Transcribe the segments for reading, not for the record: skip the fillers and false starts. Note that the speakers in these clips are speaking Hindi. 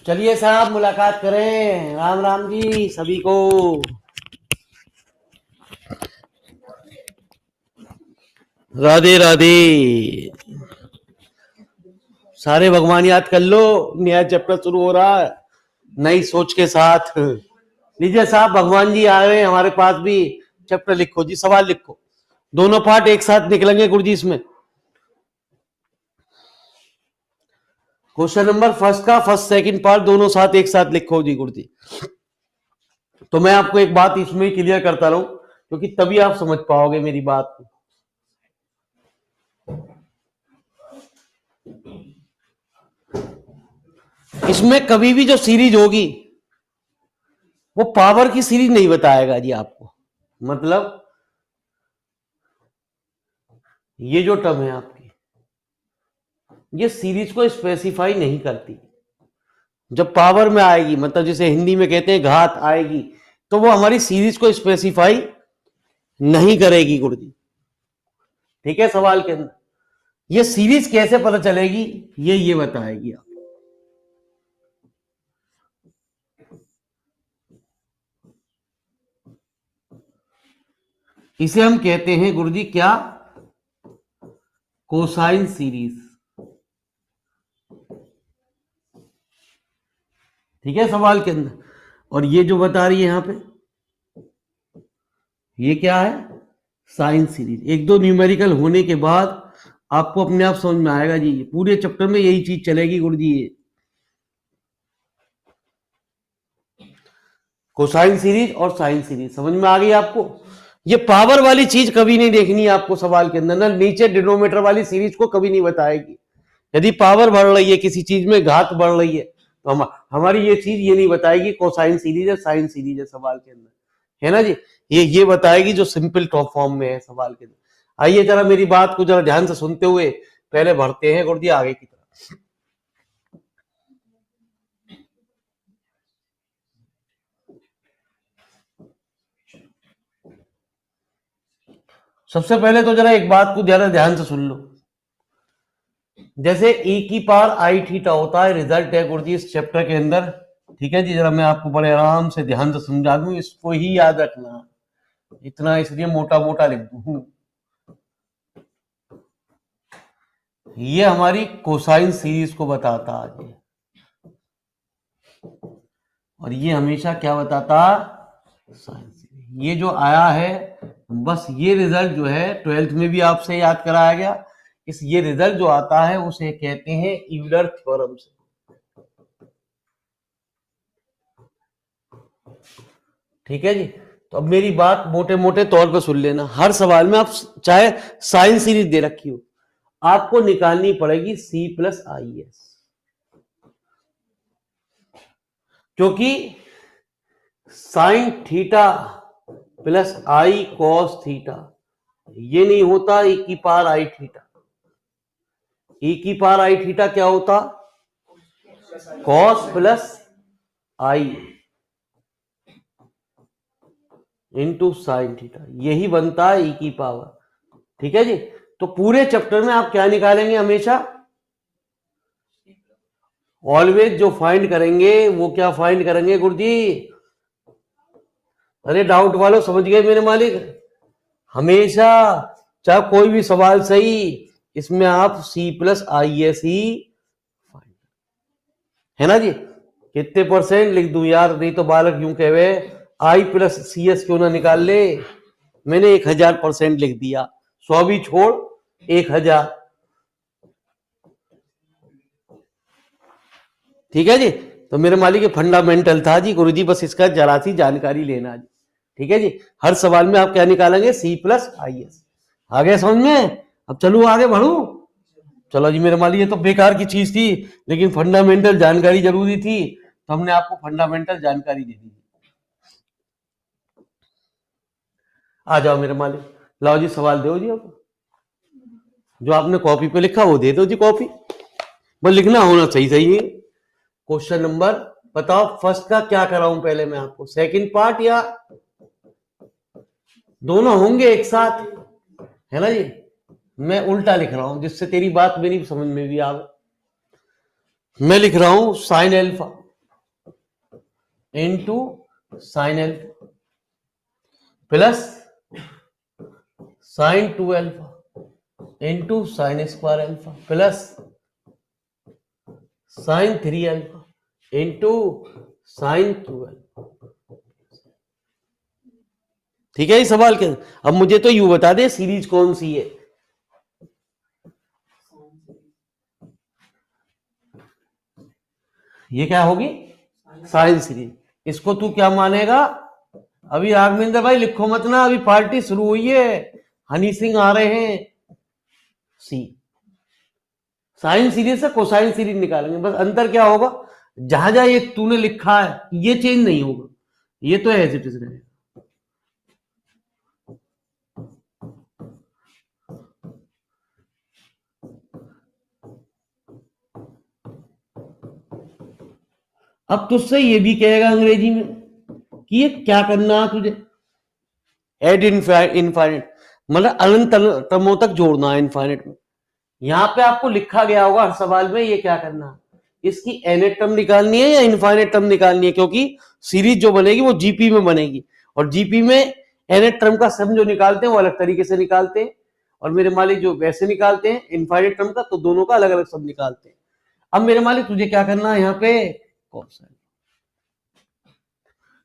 चलिए साहब मुलाकात करें। राम राम जी सभी को। राधे राधे। सारे भगवान याद कर लो, नया चैप्टर शुरू हो रहा है नई सोच के साथ। लीजिए साहब, भगवान जी आ रहे हैं हमारे पास भी। चैप्टर लिखो जी, सवाल लिखो। दोनों पार्ट एक साथ निकलेंगे गुरुजी इसमें। क्वेश्चन नंबर फर्स्ट का फर्स्ट सेकंड पार्ट दोनों साथ एक साथ लिखो जी गुरुजी। तो मैं आपको एक बात इसमें क्लियर करता रहूं, क्योंकि तभी आप समझ पाओगे मेरी बात को। इसमें कभी भी जो सीरीज होगी वो पावर की सीरीज नहीं बताएगा जी आपको। मतलब ये जो टर्म है आपकी, ये सीरीज को स्पेसिफाई नहीं करती। जब पावर में आएगी, मतलब जैसे हिंदी में कहते हैं घात आएगी, तो वो हमारी सीरीज को स्पेसिफाई नहीं करेगी गुरुजी। ठीक है, सवाल के अंदर ये सीरीज कैसे पता चलेगी ये बताएगी आप। इसे हम कहते हैं गुरुजी क्या? Cosine series. ठीक है, सवाल के अंदर। और ये जो बता रही है यहां पे, ये क्या है? Sine series. एक दो न्यूमेरिकल होने के बाद आपको अपने आप समझ में आएगा जी। पूरे चैप्टर में यही चीज चलेगी गुरुजी। ये कोसाइन सीरीज और साइन सीरीज समझ में आ गई आपको। ये पावर वाली चीज कभी नहीं देखनी है आपको सवाल के अंदर ना। नीचे डिनोमीटर वाली सीरीज को कभी नहीं बताएगी। यदि पावर बढ़ रही है किसी चीज में, घात बढ़ रही है, तो हमारी ये चीज ये नहीं बताएगी कोसाइन सीरीज है साइन सीरीज है सवाल के अंदर, है ना जी। ये बताएगी जो सिंपल टॉप फॉर्म में है सवाल के अंदर। आइए जरा मेरी बात को जरा ध्यान से सुनते हुए पहले बढ़ते हैं गुरुजी आगे की तरफ। सबसे पहले तो जरा एक बात को जरा ध्यान से सुन लो। जैसे e की पावर आई थीटा होता है, रिजल्ट है गुरुजी इस चैप्टर के अंदर। ठीक है जी, जरा मैं आपको बड़े आराम से ध्यान से समझा दूं, इसको ही याद रखना। इतना इसलिए मोटा मोटा लिख दूं। ये हमारी कोसाइन सीरीज को बताता है, और ये हमेशा क्या बताता? Sine series. ये जो आया है, बस ये रिजल्ट जो है 12th में भी आपसे याद कराया गया। ये रिजल्ट जो आता है उसे कहते हैं यूलर थ्योरम से। ठीक है जी। तो अब मेरी बात मोटे मोटे तौर पे सुन लेना। हर सवाल में आप चाहे साइन सीरीज दे रखी हो, आपको निकालनी पड़ेगी C प्लस IS, क्योंकि sign theta plus I cos theta ये नहीं होता e की पावर आई थीटा। e की पावर आई थीटा क्या होता? कॉस प्लस आई इंटू साइन थीटा, यही बनता है e की पावर। ठीक है जी। तो पूरे चैप्टर में आप क्या निकालेंगे? हमेशा ऑलवेज जो फाइंड करेंगे वो क्या फाइंड करेंगे गुरुजी? अरे डाउट वालों समझ गए मेरे मालिक। हमेशा चाहे कोई भी सवाल सही, इसमें आप C plus IS he find, है ना जी। कितने % लिख दूं यार, नहीं तो बालक यूं कहे I प्लस CS क्यों ना निकाल ले। मैंने 1000% लिख दिया, 100 भी छोड़ 1000। ठीक है जी। तो मेरे मालिक ये फंडामेंटल था जी गुरुजी, बस इसका जरा सी जानकारी लेना जी। ठीक है जी। हर सवाल में आप क्या निकालेंगे? C plus IS। आ गया समझ में? अब चलो आगे बढ़ू। चलो जी मेरे मालिक, ये तो बेकार की चीज थी, लेकिन फंडामेंटल जानकारी जरूरी थी, तो हमने आपको फंडामेंटल जानकारी दे दी। आ जाओ मेरे मालिक, लाओ जी सवाल दो जी। अब जो आपने कॉपी पे लिखा वो दे दो जी। कॉपी बस लिखना होना सही सही है। क्वेश्चन नंबर बताओ फर्स्ट का क्या कराऊं पहले मैं आपको, सेकंड पार्ट या दोनों होंगे एक साथ, है ना जी। मैं उल्टा लिख रहा हूं जिससे तेरी बात मेरी समझ में भी आवे। मैं लिख रहा हूं sine alpha into sign alpha plus sine 2 alpha into sign square alpha plus sine 3 alpha into sign 2 alpha. ठीक है, ये सवाल के अब मुझे तो यू बता दे सीरीज कौन सी है। ये क्या होगी, साइन सीरीज। इसको तू क्या मानेगा? अभी राघवेंद्र भाई लिखो मत ना, अभी पार्टी शुरू हुई है, हनी सिंह आ रहे हैं। सी साइन सीरीज से कोसाइन सीरीज निकालेंगे, बस अंतर क्या होगा, जहां जहां ये तूने लिखा है ये चेंज नहीं होगा, ये तो एज इट इज रहेगा। अब तुझसे ये भी कहेगा अंग्रेजी में कि ये क्या करना है तुझे, एड इनफाइनाइट मतलब अनंत टर्मों तक जोड़ना है इनफाइनाइट में। यहां पे आपको लिखा गया होगा हर सवाल में ये क्या करना है, इसकी एनेट टर्म निकालनी है या इनफाइनाइट टर्म निकालनी है, क्योंकि सीरीज जो बनेगी वो जीपी में बनेगी और जीपी में एनेट टर्म का सम जो निकालते हैं वो अलग तरीके से निकालते हैं और मेरे मालिक जो वैसे निकालते हैं इनफाइनाइट टर्म का, तो दोनों का अलग अलग सम निकालते हैं। अब मेरे मालिक तुझे क्या करना है, यहाँ पे कॉस है,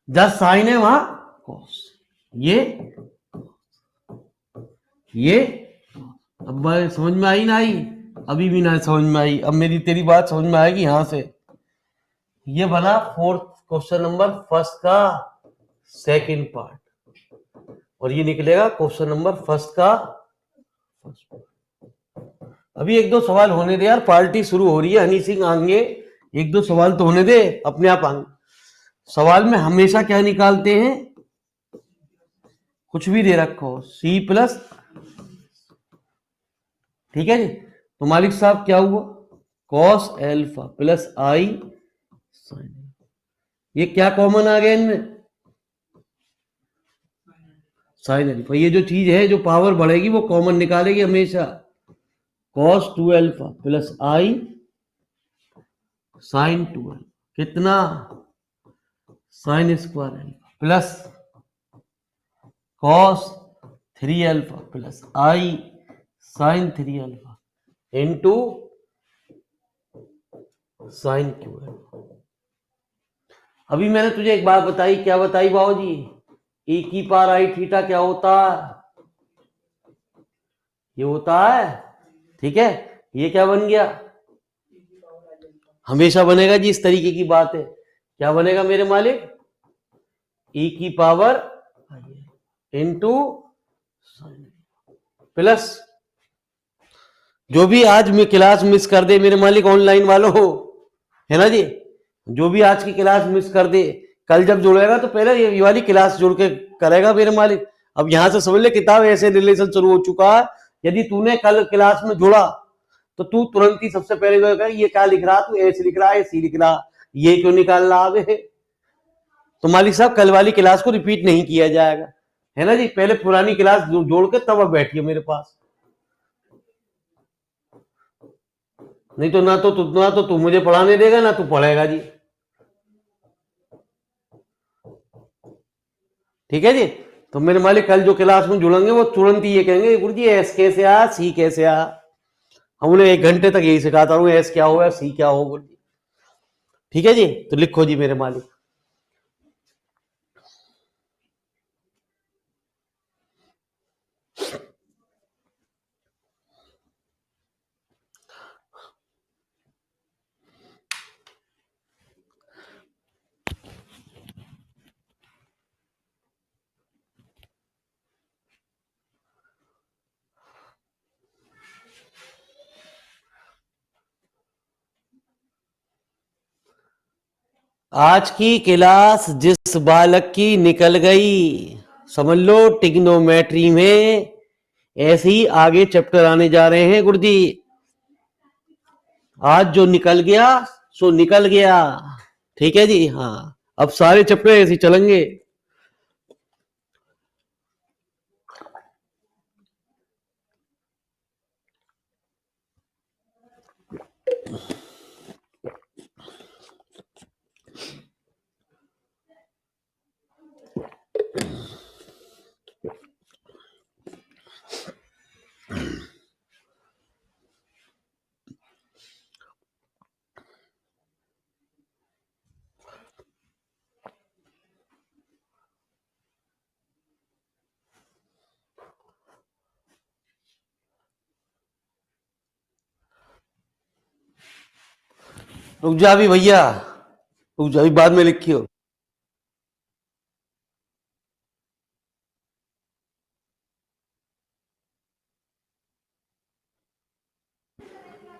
जब साइन है वहां कॉस, ये अब समझ में आई ना आई, अभी भी ना समझ में आई, अब मेरी तेरी बात समझ में आएगी यहां से। ये बना फोर्थ क्वेश्चन नंबर फर्स्ट का सेकंड पार्ट और ये निकलेगा क्वेश्चन नंबर फर्स्ट का फर्स्ट पार्ट। अभी एक दो सवाल होने दे यार, पार्टी शुरू हो रही है, हनी सिंह आएंगे, एक दो सवाल तो होने दे, अपने आप आएंगे। सवाल में हमेशा क्या निकालते हैं, कुछ भी दे रखो सी प्लस, ठीक है जी। तो मालिक साहब क्या हुआ, cos alpha plus i sign, ये क्या कॉमन आ गया इनमें, साइन एल्फा। ये जो चीज है जो पावर बढ़ेगी वो कॉमन निकालेगी हमेशा, cos 2 alpha plus i sine 2 alpha कितना, sine square alpha plus cos 3 alpha plus i sine 3 alpha into sine cube alpha. अभी मैंने तुझे एक बात बताई, क्या बताई बाबूजी, ई की पावर आई थीटा क्या होता है, ये होता है, ठीक है। ये क्या बन गया, हमेशा बनेगा जी, इस तरीके की बात है, क्या बनेगा मेरे मालिक, ई की पावर इंटू प्लस, जो भी आज में क्लास मिस कर दे मेरे मालिक ऑनलाइन वालों हो, है ना जी, जो भी आज की क्लास मिस कर दे कल जब जुड़ेगा तो पहले ये वाली क्लास जुड़ के करेगा मेरे मालिक। अब यहां से समझ ले किताब ऐसे रिलेशन शुरू हो चुका है, यदि तूने कल क्लास में जुड़ा तो तू तुरंत ही सबसे पहले जो है ये क्या लिख रहा, तू ऐसे लिख रहा है सी लिख रहा, ये क्यों निकाल रहा है। तो मालिक साहब कल वाली क्लास को रिपीट नहीं किया जाएगा, है ना जी, पहले पुरानी क्लास जोड़ के तब अब बैठिए मेरे पास, नहीं तो ना तो तू मुझे पढ़ाने देगा ना तू पढ़ेगा जी, ठीक है जी। तो मेरे मालिक कल जो क्लास में जुड़ेंगे वो तुरंत ही ये कहेंगे गुरु जी एस कैसे आ, सी कैसे आ, हम उन्हें 1 घंटे तक यही सिखाता हूँ एस क्या हो सी क्या हो गुरु जी, ठीक है जी। तो लिखो जी मेरे मालिक, आज की क्लास जिस बालक की निकल गई, समझ लो टिग्नोमेट्री में ऐसे ही आगे चैप्टर आने जा रहे हैं गुरुजी, आज जो निकल गया सो निकल गया, ठीक है जी। हाँ अब सारे चैप्टर ऐसे ही चलेंगे। रुक जा अभी भैया, रुक जा, अभी बाद में लिखियो।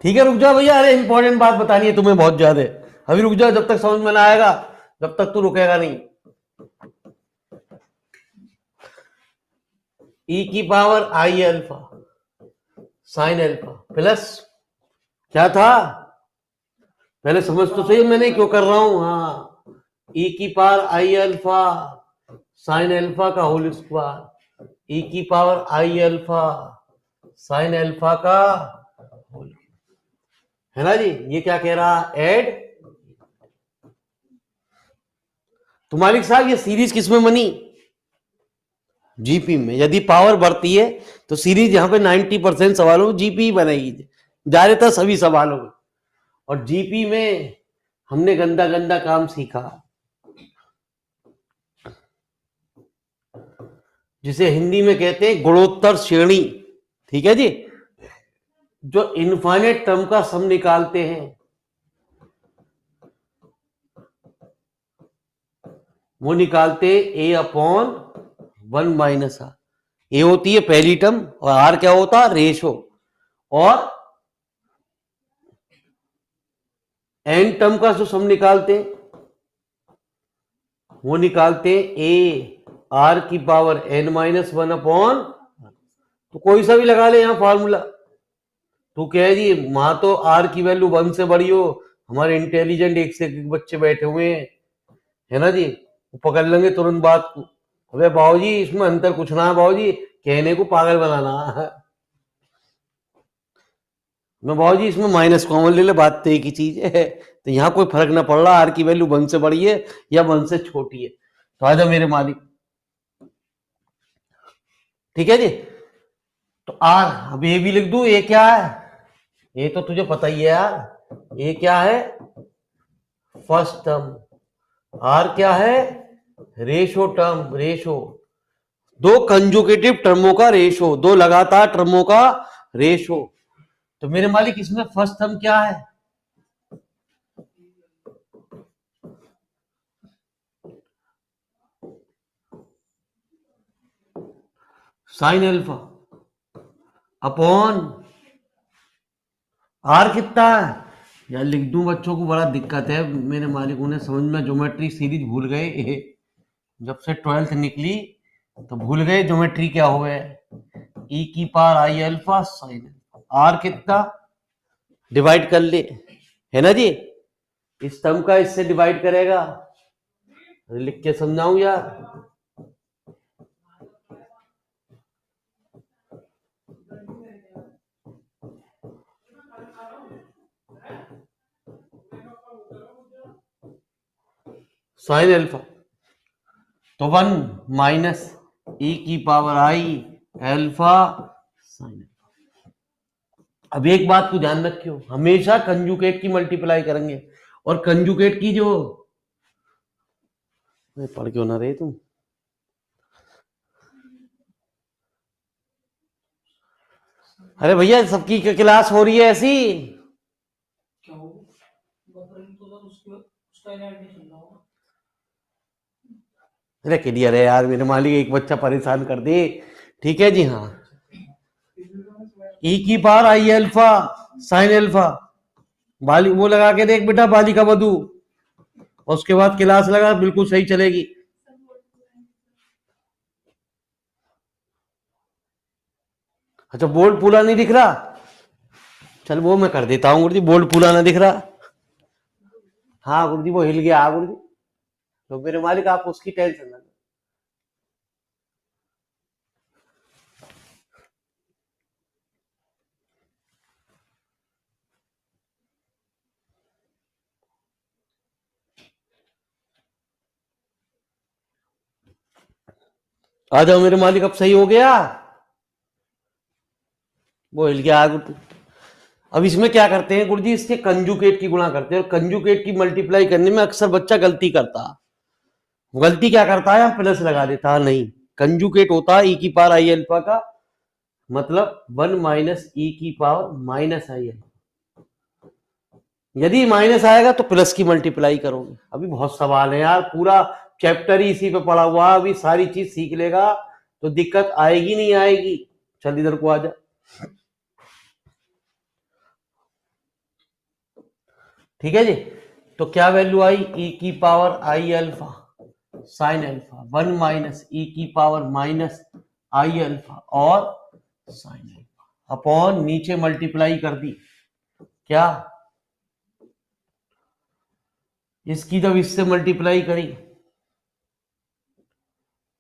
ठीक है रुक जा भैया, अरे इंपॉर्टेंट बात बतानी है तुम्हें बहुत ज्यादा। अभी रुक जा, जब तक समझ में ना आएगा जब तक तू रुकेगा नहीं। ई की power i alpha sine alpha plus क्या था, पहले समझ तो सही मैंने क्यों कर रहा हूं। हाँ, ई की power i alpha sine alpha का होल स्क्वायर, ई की power i alpha sine alpha का होल, है ना जी। ये क्या कह रहा, ऐड। तो मालिक साहब ये सीरीज किसमें बनी, जीपी में। यदि पावर बढ़ती है तो सीरीज यहां पे 90% सवालों में जीपी ही बनेगी, ज्यादातर सभी सवालों में। और जीपी में हमने गंदा गंदा काम सीखा, जिसे हिंदी में कहते हैं गुणोत्तर श्रेणी। ठीक है जी, जो इनफाइनाइट टर्म का सम निकालते हैं वो निकालते ए अपॉन 1 माइनस आर। ए होती है पहली टर्म और आर क्या होता है, रेशो। और एन टर्म का जो सम निकालते हैं वो निकालते हैं ए आर की पावर एन माइनस 1 अपॉन, तो कोई सा भी लगा ले यहां फॉर्मूला। तो क्या है जी, वहां तो आर की वैल्यू 1 से बड़ी हो, हमारे इंटेलिजेंट एक से एक बच्चे बैठे हुए हैं, है ना जी, वो पकड़ लेंगे तुरंत बात को। अबे बाबूजी इसमें अंतर कुछ ना है बाबूजी, कहने को पागल बनाना है। मैं बाबूजी इसमें माइनस कॉमन ले ले, बात तो एक ही चीज है। तो यहाँ कोई फर्क ना पड़ रहा आर की वैल्यू 1 से बड़ी है या 1 से छोटी है। तो आजा मेरे मालिक, ठीक है जी। तो आर, अब ये भी लिख दूं, ये क्या है, ये तो तुझे पता ही है यार, ये क्या है, फर्स्ट टर्म। आर क्या है, रेशो टर्म, रेशो, दो कंजुगेटिव टर्मों का रेशो, दो लगातार टर्मों का रेशो। तो मेरे मालिक इसमें फर्स्ट टर्म क्या है, साइन अल्फा अपॉन आर कितना है यार, लिख दूं, बच्चों को बड़ा दिक्कत है मेरे मालिक, उन्हें समझ में ज्योमेट्री सीरीज भूल गए। जब से 12th निकली तो भूल गए ज्योमेट्री क्या हुआ है। ई की power i alpha sine, r कितना, डिवाइड कर ले, है ना जी। इस टर्म का इससे डिवाइड करेगा, लिख के समझाऊं यार। साइन अल्फा तो 1 माइनस ई की power i alpha sine alpha. अब एक बात को ध्यान रखियो, हमेशा कंजुगेट की मल्टीप्लाई करेंगे, और कंजुगेट की जो, पढ़ क्यों ना रहे तुम, अरे भैया सबकी क्लास हो रही है ऐसी। अरे क्लियर है यार मेरे मालिक, एक बच्चा परेशान कर दे। ठीक है जी, हाँ, ई की power i alpha sine alpha, बाली वो लगा के देख बेटा, बाली का वधु, और उसके बाद क्लास लगा, बिल्कुल सही चलेगी। अच्छा बोल्ड पूरा नहीं दिख रहा, चल वो मैं कर देता हूँ गुरुजी, बोल्ड पूरा ना दिख रहा। हाँ गुरुजी वो हिल गया, गुरुजी तो मेरे मालिक आप उसकी टेंशन ना। आ जाओ मेरे मालिक, अब सही हो गया, वो हिल गया गुरु। अब इसमें क्या करते हैं गुरुजी, इसके कंजुगेट की गुणा करते हैं, और कंजुगेट की मल्टीप्लाई करने में अक्सर बच्चा गलती करता है। गलती क्या करता है, प्लस लगा देता है, नहीं, कंजुगेट होता है ई की पावर आई अल्फा का, मतलब 1 माइनस ई की पावर माइनस आई अल्फा। यदि माइनस आएगा तो प्लस की मल्टीप्लाई करोगे। अभी बहुत सवाल है यार, पूरा चैप्टर ही इसी पे पड़ा हुआ है, अभी सारी चीज सीख लेगा तो दिक्कत आएगी नहीं आएगी। चल इधर को आ जा। ठीक है जी, तो क्या वैल्यू आई, e की power i alpha sine alpha 1 minus e की पावर माइनस आई अल्फा और साइन अल्फा अपॉन नीचे मल्टीप्लाई कर दी। क्या इसकी जब इससे मल्टीप्लाई करी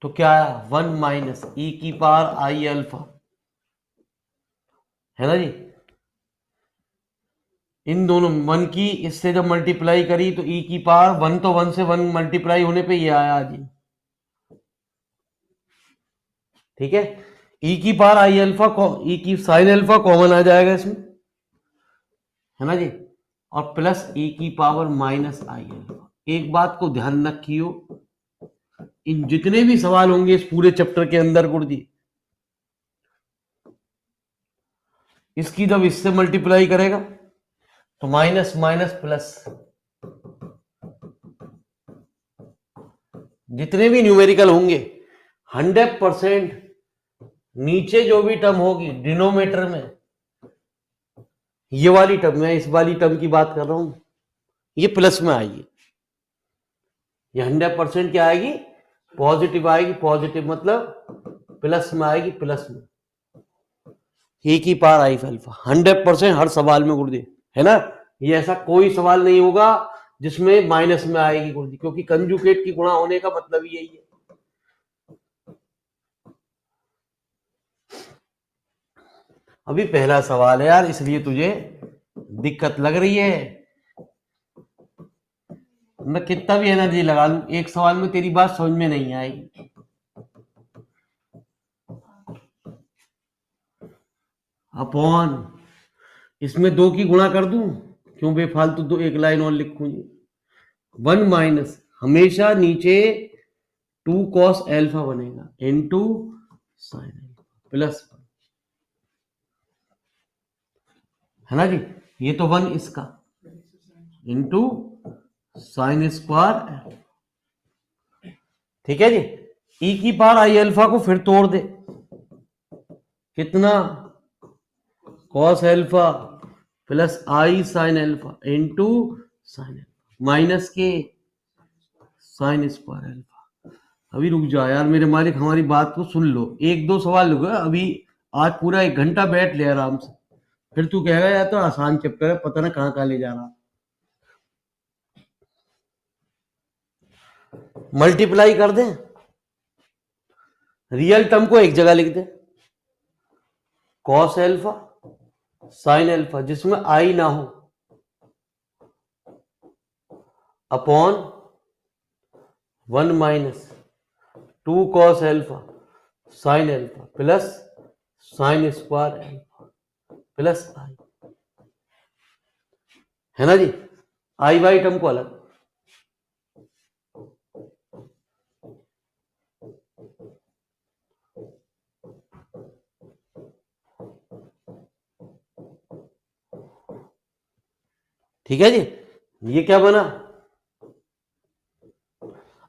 तो क्या आया, 1 माइनस e की पावर आई अल्फा, है ना जी। इन दोनों 1 की इससे जब मल्टीप्लाई करी तो e की पावर 1, तो 1 से 1 मल्टीप्लाई होने पे ये आया जी। ठीक है, e की पावर आई अल्फा को e की साइन अल्फा कॉमन आ जाएगा इसमें, है ना जी, और प्लस e की पावर माइनस आई अल्फा। एक बात को ध्यान रखियो, इन जितने भी सवाल होंगे इस पूरे चैप्टर के अंदर गुरुजी, इसकी जब इससे मल्टीप्लाई करेगा तो माइनस माइनस प्लस, जितने भी न्यूमेरिकल होंगे 100% नीचे जो भी टर्म होगी डिनोमिनेटर में, ये वाली टर्म, मैं इस वाली टर्म की बात कर रहा हूं, ये प्लस में आएगी। ये 100% क्या आएगी, पॉजिटिव आएगी। पॉजिटिव मतलब प्लस में आएगी, प्लस में e की पावर आई अल्फा 100% हर सवाल में गुरुजी, है ना। ये ऐसा कोई सवाल नहीं होगा जिसमें माइनस में आएगी गुरुजी, क्योंकि कंजुगेट की गुणा होने का मतलब यही है। अभी पहला सवाल है यार, इसलिए तुझे दिक्कत लग रही है। मैं कितना भी एनर्जी लगा लूं, एक सवाल में तेरी बात समझ में नहीं आएगी। अपॉन इसमें 2 की गुणा कर दूं, क्यों बेफालतू दो एक लाइन और लिखूं। 1 माइनस हमेशा नीचे 2 कॉस एल्फा बनेगा इनटू साइन एल्फा प्लस 1, है ना जी। ये तो 1 इसका इनटू साइन स्क्वायर, ठीक है जी। e की पावर आई अल्फा को फिर तोड़ दे, कितना, cos alpha plus i sine alpha into sine alpha minus के साइन स्क्वायर एल्फा। अभी रुक जा यार मेरे मालिक, हमारी बात को सुन लो, एक दो सवाल लुक, अभी आज पूरा 1 घंटा बैठ ले आराम से, फिर तू कहेगा यार तो आसान चैप्टर है, पता ना कहां कहां ले जा रहा। मल्टीप्लाई कर दे, रियल टर्म को एक जगह लिख दे, कॉस एल्फा साइन एल्फा जिसमें आई ना हो upon 1 minus 2 cos alpha sine alpha plus sine square alpha plus i, है ना जी। आई बाई टर्म को अलग, ठीक है जी। ये क्या बना,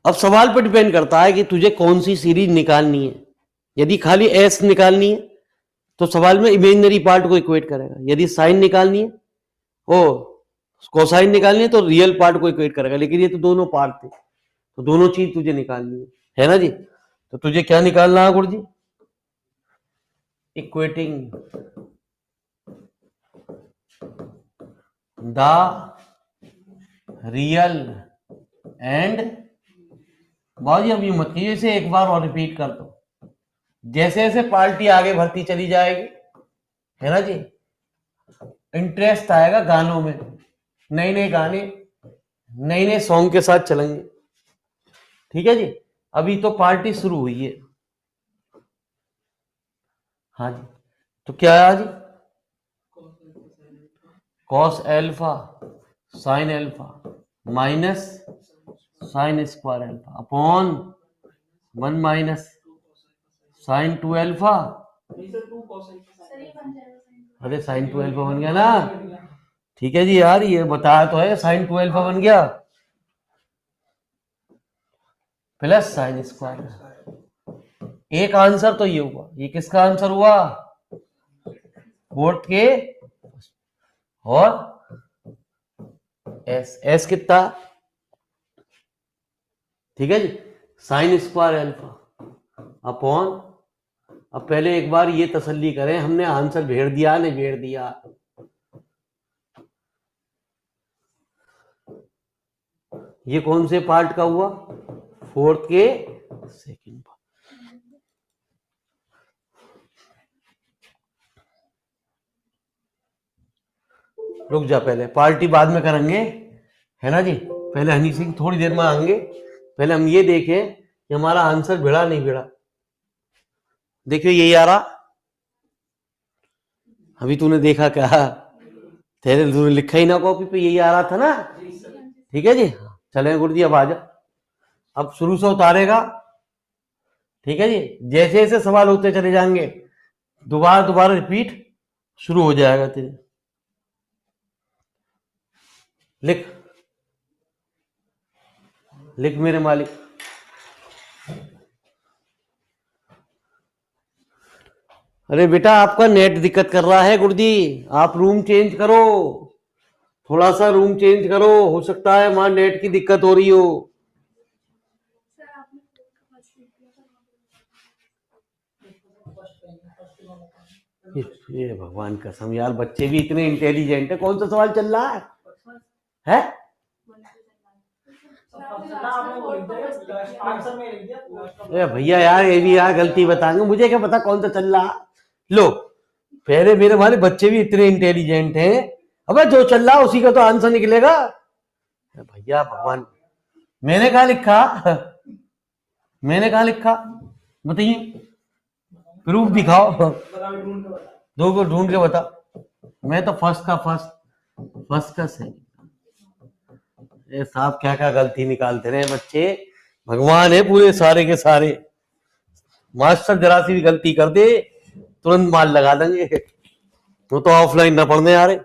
अब सवाल पर डिपेंड करता है कि तुझे कौन सी सीरीज निकालनी है। यदि खाली एस निकालनी है तो सवाल में इमेजिनरी पार्ट को इक्वेट करेगा, यदि साइन निकालनी है ओ कोसाइन निकालनी है तो रियल पार्ट को इक्वेट करेगा। लेकिन ये तो दोनों पार्ट थे, तो दोनों चीज तुझे निकालनी है ना जी। तो तुझे क्या निकालना है गुरु जी, इक्वेटिंग द रियल एंड, बाबू जी अब ये मत कीजिए, इसे एक बार और रिपीट कर दो। जैसे जैसे पार्टी आगे बढ़ती चली जाएगी, है ना जी, इंटरेस्ट आएगा गानों में, नए नए गाने नए नए सॉन्ग के साथ चलेंगे, ठीक है जी। अभी तो पार्टी शुरू हुई है, हाँ जी। तो क्या है जी, cos alpha sine alpha minus sine square alpha upon 1 minus sine 2 alpha, अरे साइन 2 एल्फा बन गया ना, ठीक है जी यार, ये बताया तो है, साइन 12 बन गया प्लस साइन स्क्वायर। एक आंसर तो ये हुआ, ये किसका आंसर हुआ? फोर्थ के। और एस, एस कितना? ठीक है जी, साइन स्क्वायर अल्फा अपॉन, अब पहले एक बार ये तसल्ली करें, हमने आंसर भेड़ दिया नहीं भेड़ दिया? ये कौन से पार्ट का हुआ? फोर्थ के सेकंड पार्ट। रुक जा, पहले पार्टी बाद में करेंगे, है ना जी। पहले हनी सिंह थोड़ी देर में आएंगे, पहले हम ये देखें कि हमारा आंसर भिड़ा नहीं भिड़ा। देखियो यही आ रहा, अभी तूने देखा क्या? तेरे तूने लिखा ही ना कॉपी पे, यही आ रहा था ना? ठीक है जी, चले गुरु जी, अब आ जा, अब शुरू से उतारेगा। ठीक है जी, जैसे जैसे सवाल होते चले जाएंगे, दोबारा दोबारा रिपीट शुरू हो जाएगा तेरे। लिख, लिख मेरे मालिक। अरे बेटा, आपका नेट दिक्कत कर रहा है गुरुजी, आप रूम चेंज करो, थोड़ा सा रूम चेंज करो, हो सकता है वहां नेट की दिक्कत हो रही हो। ये भगवान कसम यार, बच्चे भी इतने इंटेलिजेंट है, कौन सा सवाल चल रहा है? अरे भैया यार, ये भी यार गलती बताएंगे, मुझे क्या पता कौन सा चल रहा। लो, पहले मेरे वाले बच्चे भी इतने इंटेलिजेंट हैं, अबे जो चल रहा उसी का तो आंसर निकलेगा। भैया भगवान, मैंने कहा लिखा, मैंने कहा लिखा, बताइए, प्रूफ दिखाओ, दो को ढूंढ के बता। मैं तो फर्स्ट का फर्स्ट, फर्स्ट का सही। ये साहब क्या क्या गलती निकालते रहे बच्चे, भगवान है पूरे सारे के सारे। मास्टर जरा सी भी गलती कर दे, तुरंत माल लगा देंगे, तो ऑफलाइन ना पढ़ने आ रहे।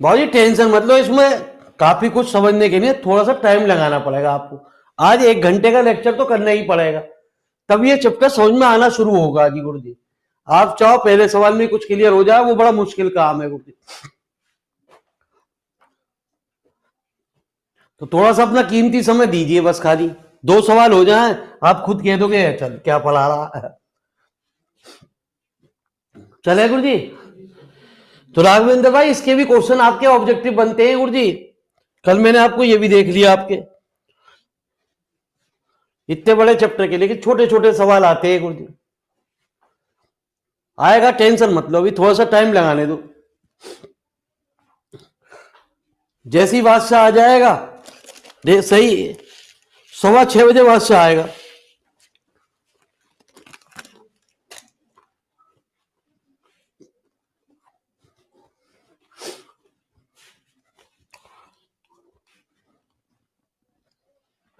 भाई टेंशन मत लो, इसमें काफी कुछ समझने के लिए थोड़ा सा टाइम लगाना पड़ेगा आपको। आज 1 घंटे का लेक्चर तो करना ही पड़ेगा, तब ये चैप्टर समझ में आना शुरू होगा जी गुरु जी। आप चाहो पहले सवाल में कुछ क्लियर हो जाए, वो बड़ा मुश्किल काम है गुरु जी। तो थोड़ा सा अपना कीमती समय दीजिए, बस खाली 2 सवाल हो जाएं, आप खुद कह दोगे चल क्या पढ़ा रहा है। चले गुरु जी। तो राघवेंद्र भाई इसके भी क्वेश्चन आपके ऑब्जेक्टिव बनते हैं गुरु जी। कल मैंने आपको ये भी देख लिया, आपके इतने बड़े चैप्टर के लेकिन छोटे छोटे सवाल आते हैं गुरु जी। आएगा, टेंशन मत लो, अभी थोड़ा सा टाइम लगाने दो। जैसी बादशाह आ जाएगा सही 6:15 बादशाह आएगा।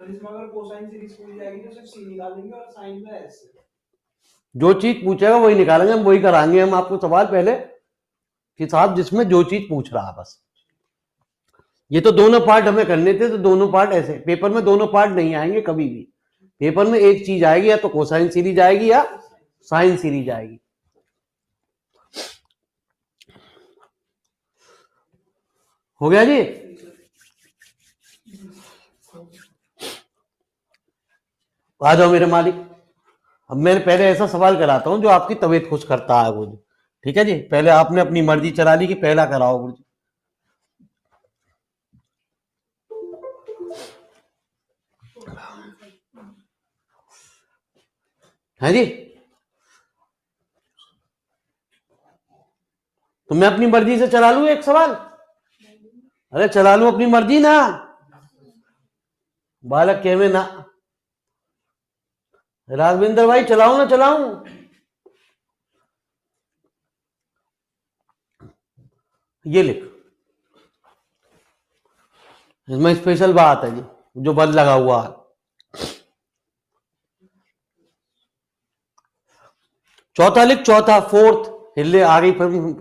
इसमें अगर कोसाइन सीरीज पूरी जाएगी तो सिर्फ सी निकालेंगे और साइन में एस। जो चीज पूछेगा वही निकालेंगे, हम वही कराएंगे हम आपको सवाल पहले कि साहब जिसमें जो चीज पूछ रहा है बस। ये तो दोनों पार्ट हमें करने थे, तो दोनों पार्ट ऐसे पेपर में दोनों पार्ट नहीं आएंगे कभी भी। पेपर में एक चीज आएगी, या तो कोसाइन सीरीज आएगी या साइन सीरीज आएगी। हो गया जी। आ जाओ मेरे मालिक। अब मैं पहले ऐसा सवाल कराता हूं जो आपकी तबीयत खुश करता है गुरु जी। ठीक है जी, पहले आपने अपनी मर्जी चला ली कि पहला कराओ गुरु जी। है जी। तो मैं अपनी मर्जी से चला लूं एक सवाल? अरे चला लूं अपनी मर्जी ना, बालक कहे में ना। राघवेंद्र भाई चलाऊं ना चलाऊं? ये लिख, इसमें स्पेशल बात है जी, जो बल लगा हुआ है। चौथा लिख, चौथा, फोर्थ। हिले आ गई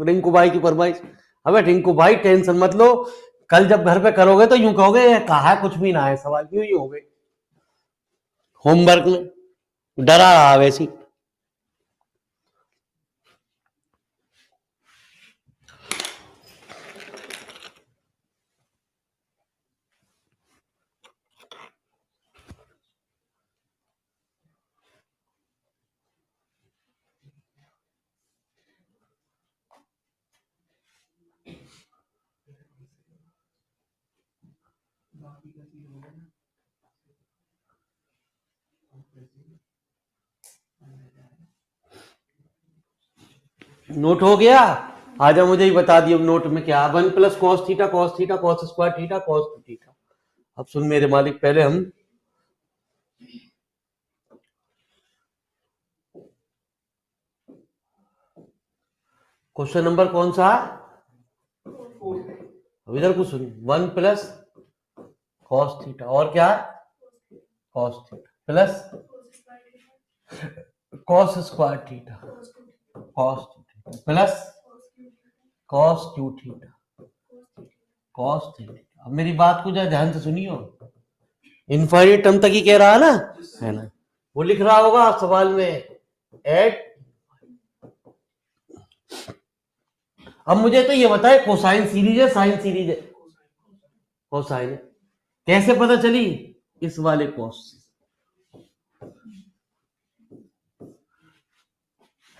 रिंकू भाई की फरमाइश। अबे रिंकू भाई टेंशन मत लो, कल जब घर पे करोगे तो यूं कहोगे कहा कुछ भी ना है सवाल, क्यों ही हो गए होमवर्क में डरा रहा वैसी। नोट हो गया? आजा मुझे ही बता दियो नोट में क्या। 1 + cos theta cos square theta cos 2 theta. अब सुन मेरे मालिक, पहले हम क्वेश्चन नंबर कौन सा है? अब इधर कुछ सुन, 1 + cos थीटा और क्या है? cos theta plus cos square theta cos theta plus cos Q theta cos theta. अब मेरी बात को जरा ध्यान से सुनियो, इनफाइनाइट टर्म तक ही कह रहा है ना? वो लिख रहा होगा सवाल में एट। अब मुझे तो ये बताए कोसाइन सीरीज है साइन सीरीज है? कोसाइन है। कैसे पता चली? इस वाले कोस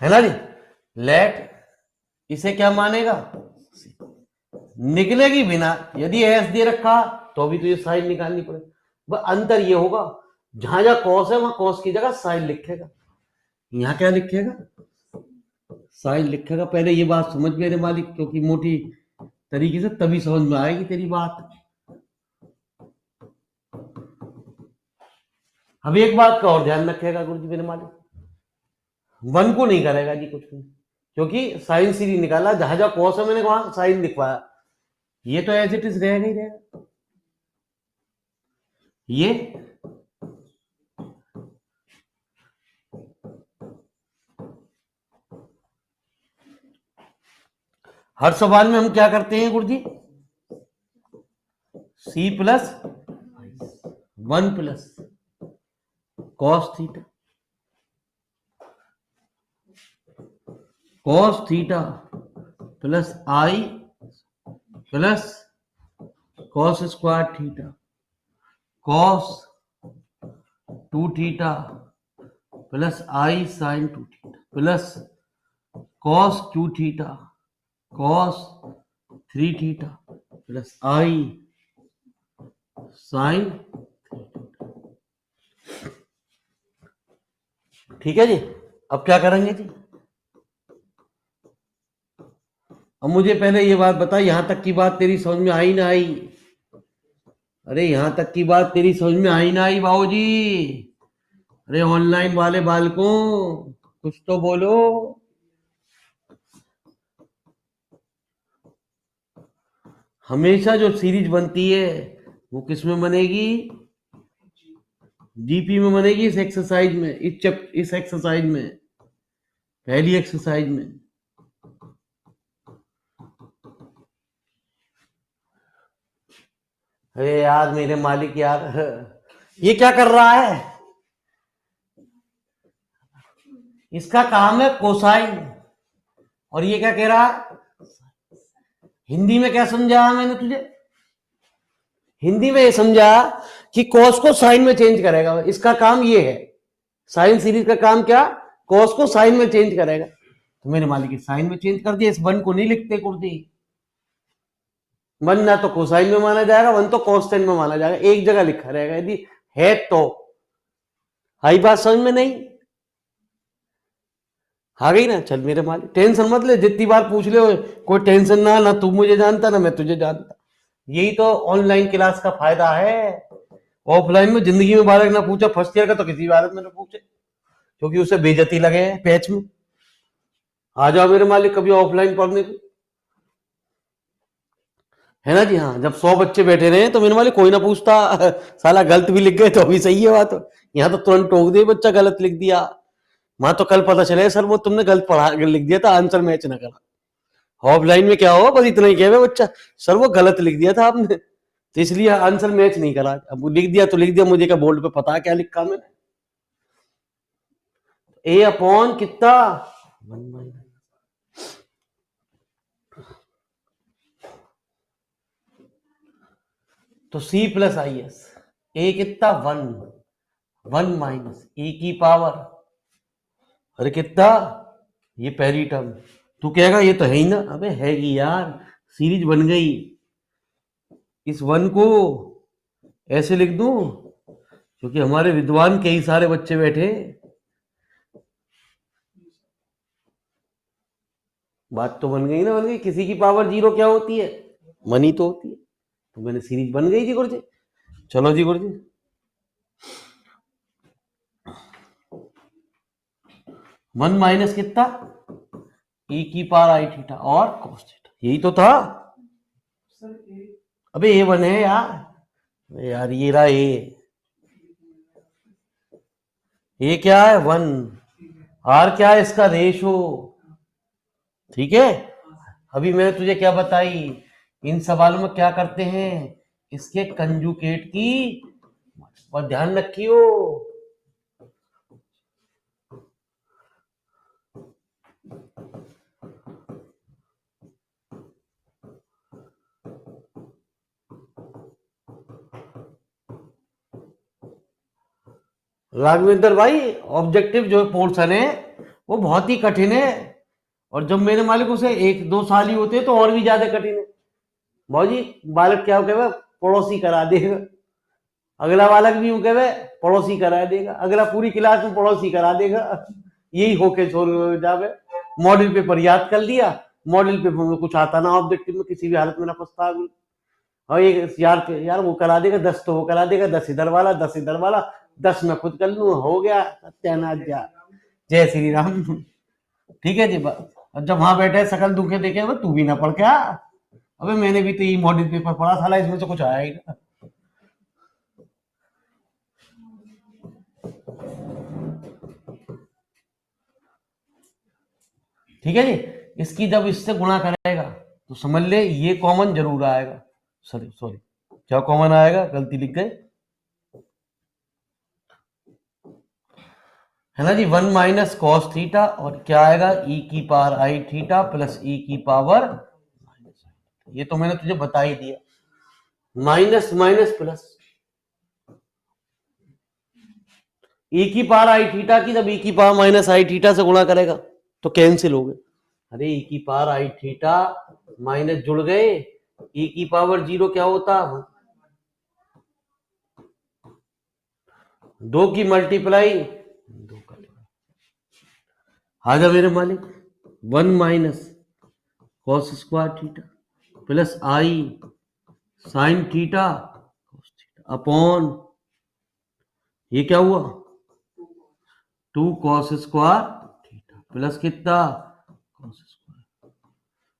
है ना जी। लेट इसे क्या मानेगा? निकलेगी बिना, यदि एस दे रखा तो भी तो ये साइन निकालनी पड़ेगी। बस अंतर ये होगा, जहां जहां कॉस है वहां कॉस की जगह साइन लिखेगा, यहां क्या लिखेगा? साइन लिखेगा। पहले ये बात समझ मेरे मालिक, क्योंकि मोटी तरीके से तभी समझ में आएगी तेरी बात। अब एक बात का और ध्यान रखेगा गुरु जी मेरे मालिक, 1 को नहीं करेगा जी कुछ भी, क्योंकि साइन सीरीज निकाला, जहां जहां कॉस है मैंने वहां साइन लिखवाया, ये तो एज इट इज रहेगा ही रहेगा। ये हर सवाल में हम क्या करते हैं गुरु जी? C plus 1 plus cos theta plus i plus cos square theta cos 2 theta plus i sine 2 theta plus cos 2 theta cos 3 theta plus i sine. ठीक है जी। अब क्या करेंगे जी? अब मुझे पहले ये बात बता, यहां तक की बात तेरी समझ में आई ना आई? अरे यहां तक की बात तेरी समझ में आई ना आई बाबूजी? अरे ऑनलाइन वाले बालकों कुछ तो बोलो। हमेशा जो सीरीज बनती है वो किस में बनेगी? जीपी में बनेगी, इस एक्सरसाइज में, इस एक्सरसाइज में, पहली एक्सरसाइज में। अरे यार मेरे मालिक यार, ये क्या कर रहा है? इसका काम है कोसाइन, और ये क्या कह रहा है? हिंदी में क्या समझाया मैंने तुझे? हिंदी में ये समझा कि कॉस को साइन में चेंज करेगा, इसका काम ये है। साइन सीरीज का काम क्या? कॉस को साइन में चेंज करेगा। तो मेरे मालिक साइन में चेंज कर दिया, इस वन को नहीं लिखते कुर्दी। वन ना तो कोसाइन में माना जाएगा, वन तो कॉन्स्टेंट में माना जाएगा, एक जगह लिखा रहेगा यदि है तो। आई बात समझ में नहीं आ गई ना? चल मेरे मालिक टेंशन मत ले, जितनी बार पूछ ले कोई टेंशन ना तू मुझे जानता ना मैं तुझे जानता। यही तो ऑनलाइन क्लास का फायदा है। ऑफलाइन में जिंदगी में बालक ना पूछा, फर्स्ट ईयर का तो किसी बालक में ना पूछे, क्योंकि उसे बेइज्जती लगे पैच में। आ जाओ मेरे मालिक कभी ऑफलाइन पढ़ने को, है ना जी? हाँ, जब 100 बच्चे बैठे रहे तो मेरे मालिक कोई ना पूछता साला गलत भी लिख गए तो अभी सही है बात। यहाँ तो तुरंत टोक दे बच्चा गलत लिख दिया। वहां तो कल पता चले सर वो तुमने गलत पढ़ा लिख दिया था, आंसर मैच ना करा। ऑफलाइन में क्या हो, बस इतना ही कहे बच्चा सर वो गलत लिख दिया था आपने, तो इसलिए आंसर मैच नहीं करा। अब लिख दिया तो लिख दिया, मुझे क्या बोर्ड पे पता क्या लिखा मैंने? ए अपॉन कितना? तो सी प्लस आई एस, ए कितना? 1, 1 माइनस ए की पावर, अरे कितना? ये पहली टर्म। तू कहेगा ये तो है ही ना, अबे है ही यार, सीरीज बन गई। इस 1 को ऐसे लिख दूं क्योंकि हमारे विद्वान कई सारे बच्चे बैठे। बात तो बन गई ना, बन गई। किसी की पावर 0 क्या होती है? मनी तो होती है। तो मैंने सीरीज बन गई जी गुरुजी। चलो जी गुरुजी, 1 माइनस कितना? ए की पावर आई थीटा और कॉस थीटा, यही तो था। अबे ए 1 है यार ये रहा ए क्या है? 1। आर क्या है इसका? रेशो। ठीक है। अभी मैंने तुझे क्या बताई, इन सवालों में क्या करते हैं, इसके कंजुकेट की और ध्यान रखियो। राघवेंद्र भाई ऑब्जेक्टिव जो पोर्शन है वो बहुत ही कठिन है, और जब मेरे मालिक उसे 1-2 साल ही होते हैं तो और भी ज्यादा कठिन है। भाजी बालक क्या कहे, पड़ोसी करा देगा, अगला बालक भी यूं कहे पड़ोसी करा देगा, अगला पूरी क्लास में पड़ोसी करा देगा। यही होके छोड़ जावे। मॉडल पेपर याद कर लिया, मॉडल पेपर में कुछ आता ना ऑब्जेक्टिव में किसी भी हालत में ना प्रस्ताव, और एक यार वो करा देगा 10, तो वो करा देगा 10 इधर वाला 10 इधर वाला, 10 मैं खुद कर लूँ, हो गया सत्यानाश जा। जय श्री राम। ठीक है जी। अब जब वहां बैठे सकल दुखे देखे, तू भी ना पढ़ क्या? अबे मैंने भी तो ये मॉडल पेपर पढ़ा था, इसमें से कुछ आया ही ना। ठीक है जी। इसकी जब इससे गुणा करेगा तो समझ ले ये कॉमन जरूर आएगा। सॉरी क्या कॉमन आएगा, गलती लिख गए, है ना जी, 1 माइनस कॉस थीटा, और क्या आएगा e की power i theta plus e की पावर, ये तो मैंने तुझे बता ही दिया, माइनस माइनस प्लस, e की पावर आई थीटा की जब e की पावर माइनस आई थीटा से गुणा करेगा तो कैंसिल हो गए, अरे e की पावर आई थीटा माइनस जुड़ गए, e की पावर 0 क्या होता, 2 की मल्टीप्लाई, आ जा मेरे मालिक, 1 minus cos square theta plus i sine theta upon, ये क्या हुआ, 2 कॉस स्क्वायर थीटा प्लस कितना कॉस स्क्वायर,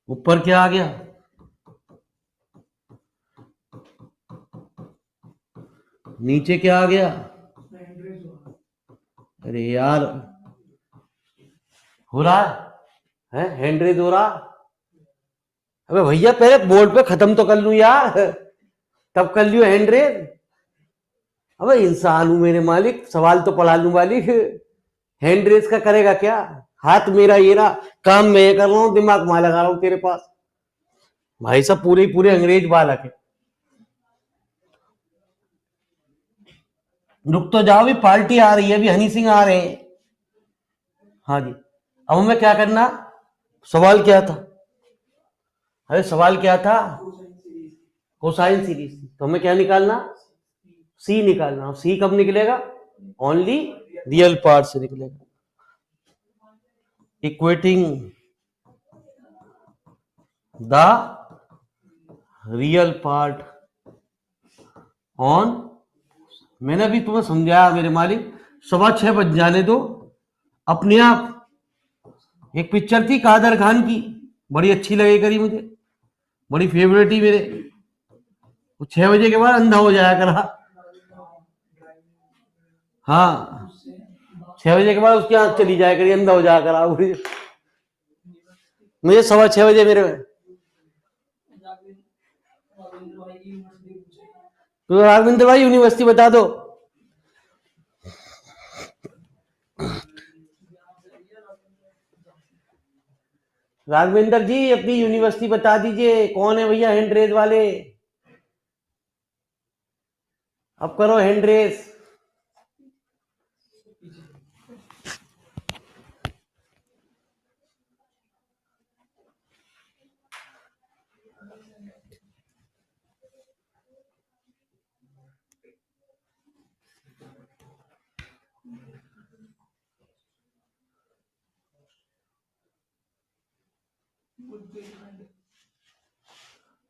ऊपर क्या आ गया, नीचे क्या आ गया, अरे यार हो रहा है हैंड रेज हो रहा, अबे भैया पहले बोर्ड पे खत्म तो कर लूं यार, तब कर लियो हैंड रेज, अबे इंसान हूं मेरे मालिक, सवाल तो पढ़ा लूं मालिक, हैंड रेज का करेगा क्या, हाथ मेरा ये रहा, काम मैं ये कर रहा हूं, दिमाग वहां लगा रहा हूं तेरे पास, भाई साहब पूरे पूरे अंग्रेज बालक है, रुक तो जाओ, भी पार्टी आ रही है, अभी हनी सिंह आ रहे हैं, हाँ जी, अब हमें क्या करना, सवाल क्या था, अरे सवाल क्या था, कोसाइन सीरीज, तो हमें क्या निकालना, सी निकालना, सी कब निकलेगा, ओनली रियल पार्ट से निकलेगा, equating the real part on, मैंने अभी तुम्हें समझाया मेरे मालिक, 6:15 बज जाने दो अपने आप, एक पिक्चर थी कादर खान की, बड़ी अच्छी लगे करी मुझे, बड़ी फेवरेट ही मेरे, वो 6 बजे के बाद अंधा हो जाया करा, हाँ 6 बजे के बाद उसकी आंख चली जाया करी, अंधा हो जाया करा, मुझे 6:15 मेरे में, तो राघवेंद्र भाई यूनिवर्सिटी बता दो, राघवेंद्र जी अपनी यूनिवर्सिटी बता दीजिए, कौन है भैया हैंड रेस वाले, अब करो हैंड रेस,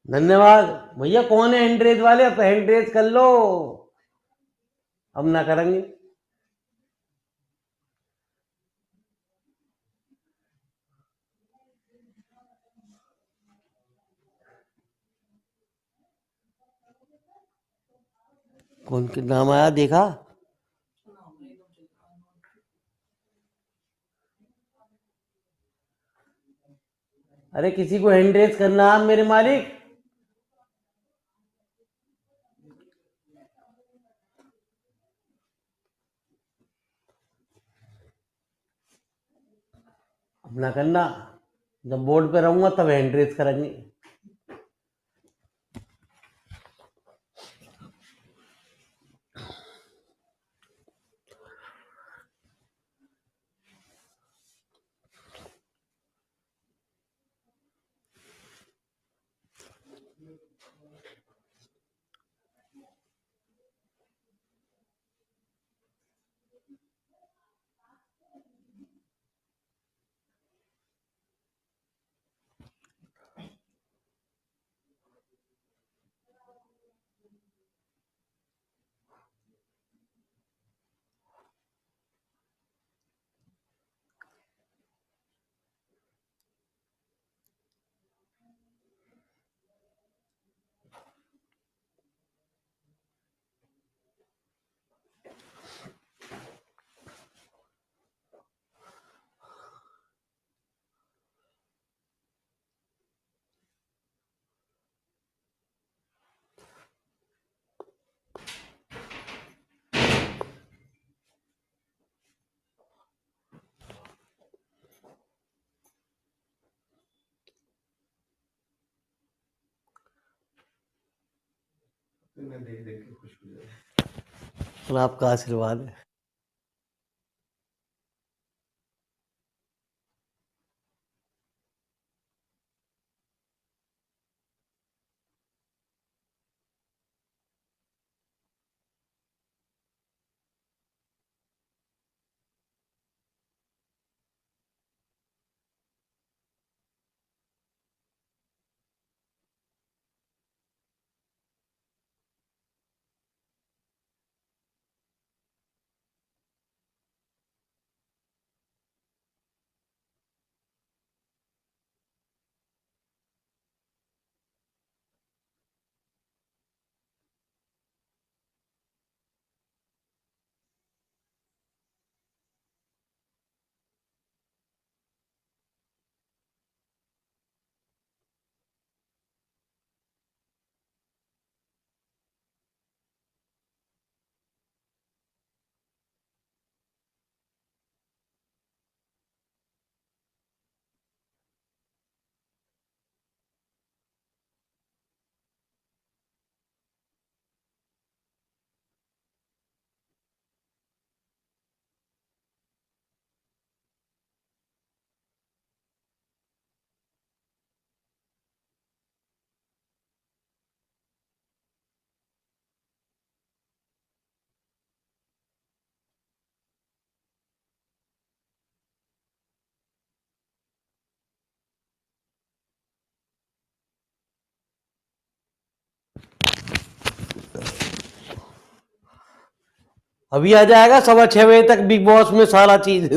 धन्यवाद भैया, कौन है हैंड रेस वाले, अब हैंड रेस कर लो, अब ना करेंगे, कौन के नाम आया देखा, अरे किसी को हैंड रेस करना है मेरे मालिक, अब ना करना, जब बोर्ड पे रहूंगा तब हैंड रेस करेंगे, मैं देख देख के खुश हो जाता और आपका आशीर्वाद है। अभी आ जाएगा 6:15 तक बिग बॉस में सारा चीज,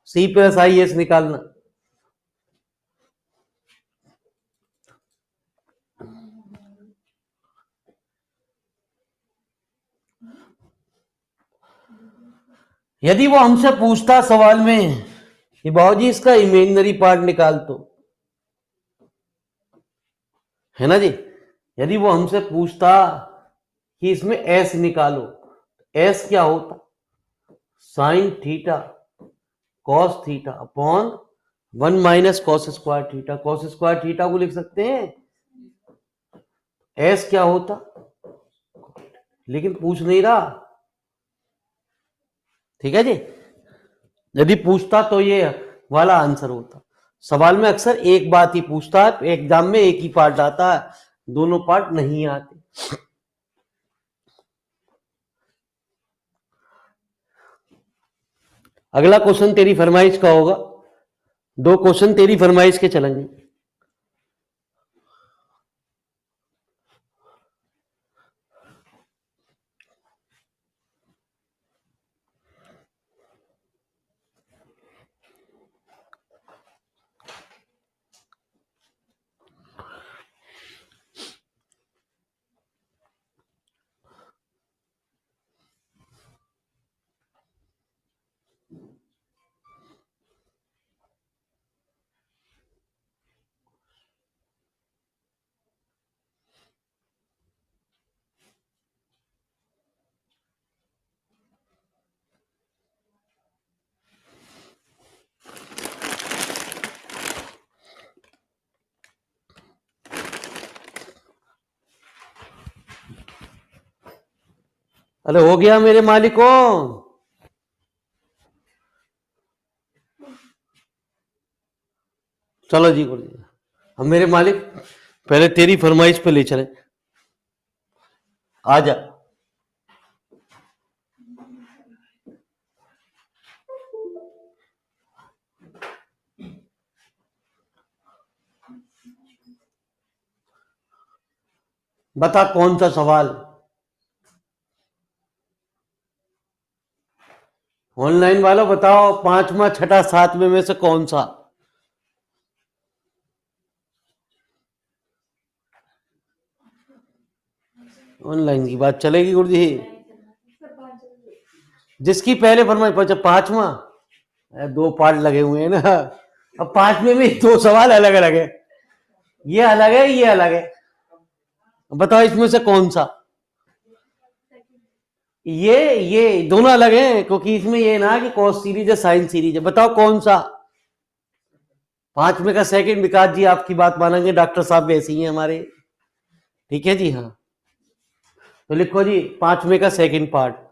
C+IS निकालना। यदि वो हमसे पूछता सवाल में कि बाबूजी इसका इमेजिनरी पार्ट निकाल, तो है ना जी, यदि वो हमसे पूछता कि इसमें एस निकालो, एस क्या होता, sine theta cos theta upon 1 minus cos square theta. Cos square theta को लिख सकते हैं, एस क्या होता, लेकिन पूछ नहीं रहा। ठीक है जी, यदि पूछता तो ये वाला आंसर होता। सवाल में अक्सर एक बात ही पूछता है, एग्जाम में एक ही पार्ट आता है, दोनों पार्ट नहीं आते। अगला क्वेश्चन तेरी फरमाइश का होगा, 2 क्वेश्चन तेरी फरमाइश के चलेंगे। अरे हो गया मेरे मालिकों, चलो जी गुरु जी। अब मेरे मालिक पहले तेरी फरमाइश पे ले चले, आजा। बता कौन सा सवाल, ऑनलाइन वालों बताओ, 5वां 6ठा 7वें में से कौन सा। ऑनलाइन की बात चलेगी गुरु जी, जिसकी पहले फरमाइश, 5वां, 2 पार्ट लगे हुए हैं ना। अब 5वें में 2 सवाल अलग अलग है, ये अलग है, ये अलग है। बताओ इसमें से कौन सा, ये दोनों अलग हैं, क्योंकि इसमें ये ना कि कॉस सीरीज है साइन सीरीज है। बताओ कौन सा। 5वें का सेकंड, विकास जी आपकी बात मानेंगे, डॉक्टर साहब वैसे ही हैं हमारे। ठीक है जी, हाँ तो लिखो जी 5वें का सेकंड पार्ट।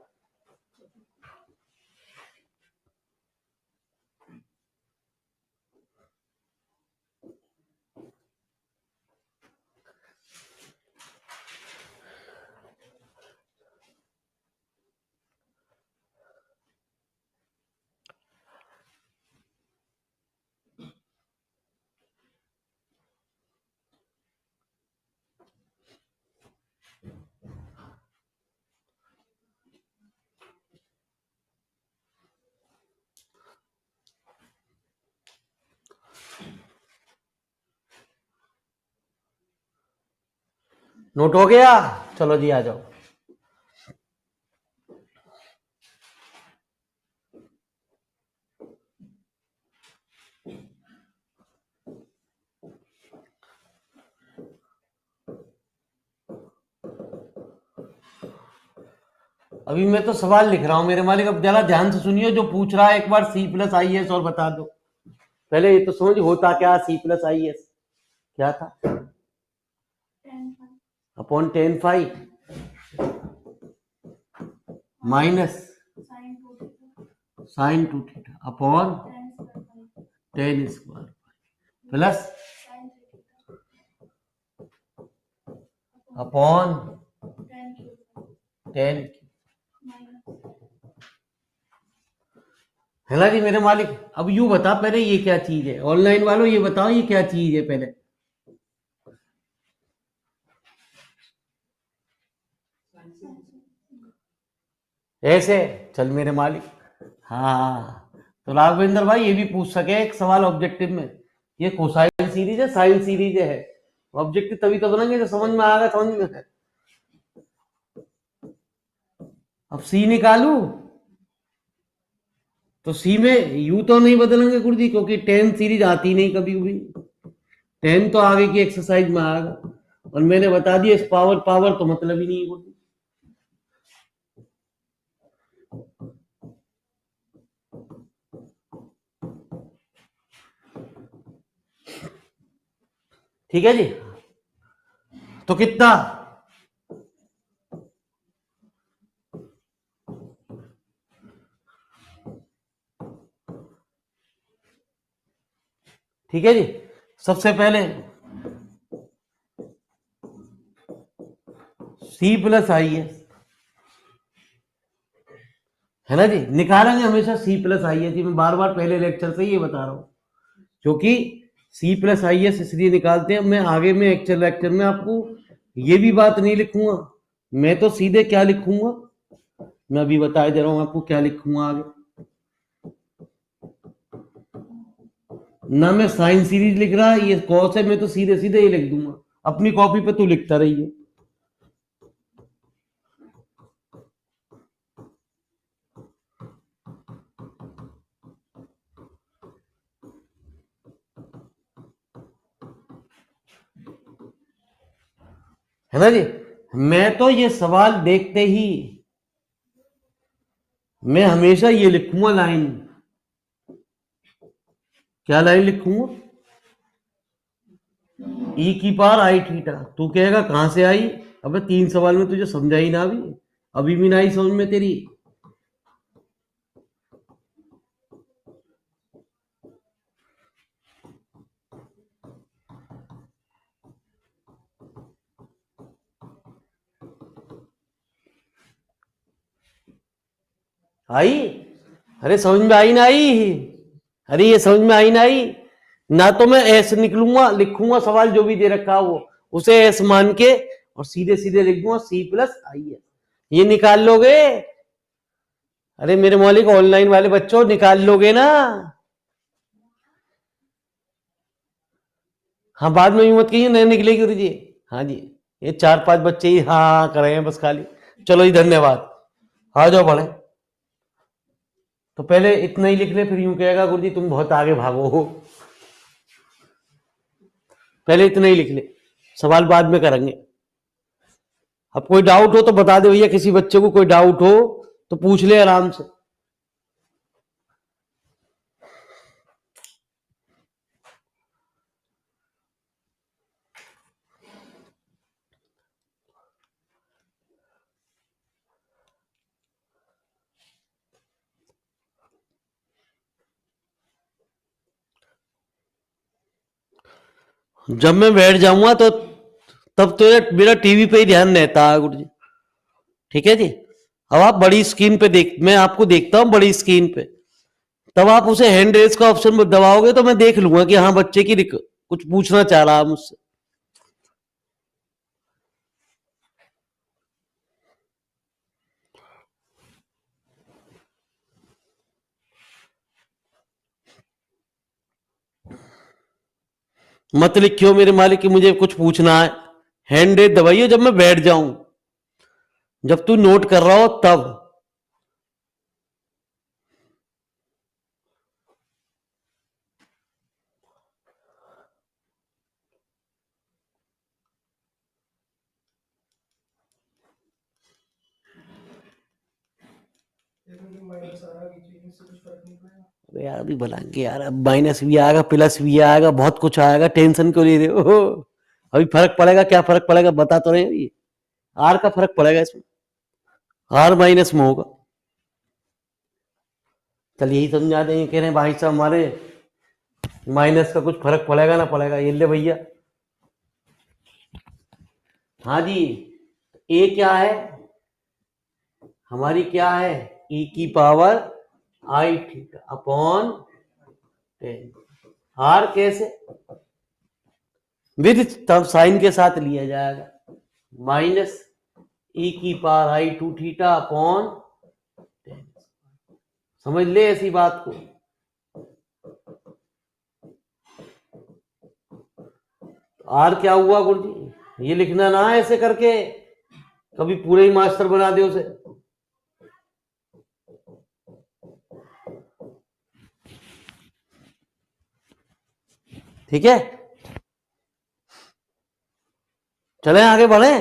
नोट हो गया? चलो जी आ जाओ। अभी मैं तो सवाल लिख रहा हूं मेरे मालिक, अब जरा ध्यान से सुनिए जो पूछ रहा है। एक बार सी प्लस आई एस और बता दो। पहले ये तो समझ होता क्या सी प्लस आई एस, क्या था? Upon 10 phi minus sine 2 theta upon 10 square plus upon 10 है ना जी मेरे मालिक। अब यू बता पहले ये क्या चीज है, ऑनलाइन वालों ये बताओ ये क्या चीज है पहले। ऐसे चल मेरे मालिक। हाँ तो राघवेंद्र भाई ये भी पूछ सके एक सवाल ऑब्जेक्टिव में, ये कोसाइन सीरीज है साइन सीरीज है। ऑब्जेक्टिव तभी तो बनाएंगे जो समझ में आएगा, समझ में है। अब सी निकालू तो सी में यू तो नहीं बदलेंगे गुरुजी, क्योंकि 10 सीरीज आती नहीं कभी भी। 10 तो आगे की एक्सरसाइज में आएगा, और मैंने बता दिया इस पावर पावर तो मतलब ही नहीं है गुरुजी। ठीक है जी, तो कितना? ठीक है जी, सबसे पहले सी प्लस आई है ना जी, निकालेंगे हमेशा सी प्लस आई एस। मैं बार बार पहले लेक्चर से ये बता रहा हूं, क्योंकि सी प्लस आई एस इसलिए निकालते हैं। मैं आगे में एक्चुअल लेक्चर में आपको ये भी बात नहीं लिखूंगा, मैं तो सीधे क्या लिखूंगा, मैं अभी बता दे रहा हूं आपको क्या लिखूंगा आगे। ना मैं साइन सीरीज लिख रहा, ये कॉस है, मैं तो सीधे सीधे ये लिख दूंगा। अपनी कॉपी पे तू लिखता रहिए। है ना जी, मैं तो ये सवाल देखते ही मैं हमेशा ये लिखूंगा लाइन। क्या लाइन लिखूंगा? ई की पावर आई थीटा। तू कहेगा कहां से आई? अबे 3 सवाल में तुझे समझा ही ना अभी भी ना आई समझ में तेरी। आई? अरे समझ में आई ना आई? अरे ये समझ में आई ना आई? ना तो मैं ऐसे निकलूंगा लिखूंगा सवाल जो भी दे रखा हो उसे ऐसे मान के, और सीधे सीधे लिख दूंगा सी प्लस आई है। ये निकाल लोगे? अरे मेरे मौलिक ऑनलाइन वाले बच्चों निकाल लोगे ना? हाँ बाद में मत कीजिए नहीं निकलेगी गुरु जी। हाँ जी, ये 4-5 बच्चे ही हाँ कर रहे हैं बस खाली। चलो जी धन्यवाद, आ जाओ पढ़े। तो पहले इतना ही लिख ले, फिर यूं कहेगा गुरु जी तुम बहुत आगे भागो हो। पहले इतना ही लिख ले, सवाल बाद में करेंगे। अब कोई डाउट हो तो बता दे भैया, किसी बच्चे को कोई डाउट हो तो पूछ ले आराम से। जब मैं बैठ जाऊंगा तो तब तो ये मेरा टीवी पे ही ध्यान रहता है गुरु जी। ठीक है जी। अब आप बड़ी स्क्रीन पे देख, मैं आपको देखता हूँ बड़ी स्क्रीन पे, तब आप उसे हैंड रेज का ऑप्शन दबाओगे तो मैं देख लूंगा कि हाँ बच्चे की कुछ पूछना चाह रहा है मुझसे। मत लिखियो मेरे मालिक कि मुझे कुछ पूछना है, हैंड रेज दबाइयो जब मैं बैठ जाऊं, जब तू नोट कर रहा हो तब। देखो माइनस आ रहा है बीच में, इससे कुछ फर्क नहीं पड़ेगा। अरे यार अभी बनाएंगे यार, अब माइनस भी आएगा प्लस भी आएगा, बहुत कुछ आएगा, टेंशन क्यों ले रहे हो। अभी फर्क पड़ेगा, क्या फर्क पड़ेगा बता तो रहे हैं अभी। आर का फर्क पड़ेगा इसमें, आर माइनस में होगा। चल यही समझा देंगे, कह रहे हैं भाई साहब हमारे माइनस का कुछ फर्क पड़ेगा ना पड़ेगा, ये ले भैया। हाँ जी, ए क्या है हमारी, क्या है ई की power i theta upon 10। R कैसे, विद तब साइन के साथ लिया जाएगा, माइनस ई की power i two theta upon 10। समझ ले ऐसी बात को। आर क्या हुआ गुरु जी, ये लिखना ना है ऐसे करके, कभी पूरे ही मास्टर बना दे उसे। ठीक है, चलें आगे बढ़े।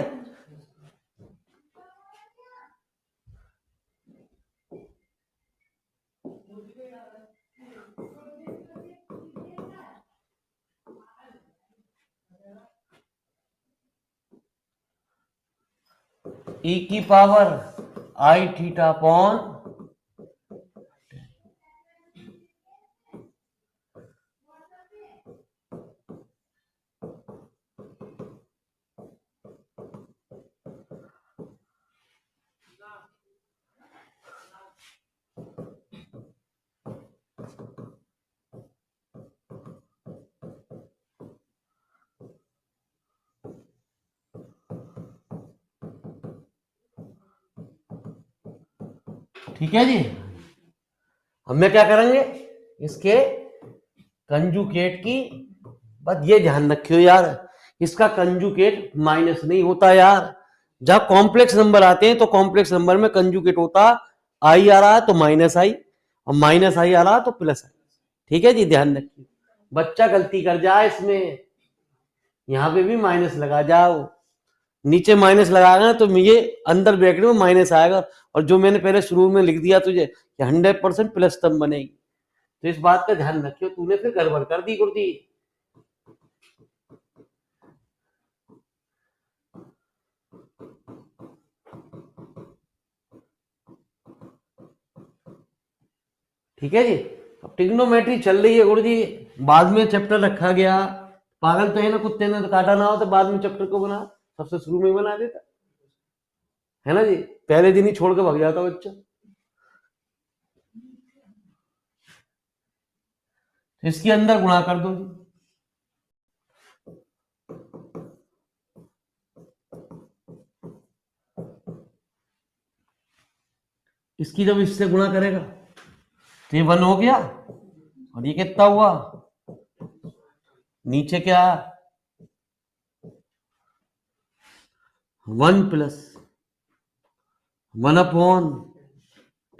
ई की पावर आई थीटा अपॉन, ठीक है जी। अब मैं क्या करेंगे, इसके कंजुकेट की, बस ये ध्यान रखियो यार, इसका कंजुकेट माइनस नहीं होता यार। जब कॉम्प्लेक्स नंबर आते हैं तो कॉम्प्लेक्स नंबर में कंजुकेट होता, आई आ रहा है तो माइनस आई, और माइनस आई आ रहा है तो प्लस आई। ठीक है जी, ध्यान रखिए, बच्चा गलती कर जाए इसमें, यहां पे भी माइनस लगा जाओ, नीचे माइनस लगाएगा तो ये अंदर ब्रैकेट में माइनस आएगा, और जो मैंने पहले शुरू में लिख दिया तुझे 100% प्लस तब बनेगी। तो इस बात का ध्यान रखियो, तूने फिर गड़बड़ कर दी गुरुजी। ठीक है जी। अब ट्रिग्नोमेट्री चल रही है गुरुजी, बाद में चैप्टर रखा गया, पागल तो है ना, कुत्ते ने तो काटा ना हो तो बाद में चैप्टर को बना, सबसे शुरू में ही बना देता है ना जी, पहले दिन ही छोड़ के भाग जाता बच्चा। इसके अंदर गुणा कर दो जी, इसकी जब इससे गुणा करेगा तो ये 1 हो गया, और ये कितना हुआ, नीचे क्या 1 प्लस 1 अपॉन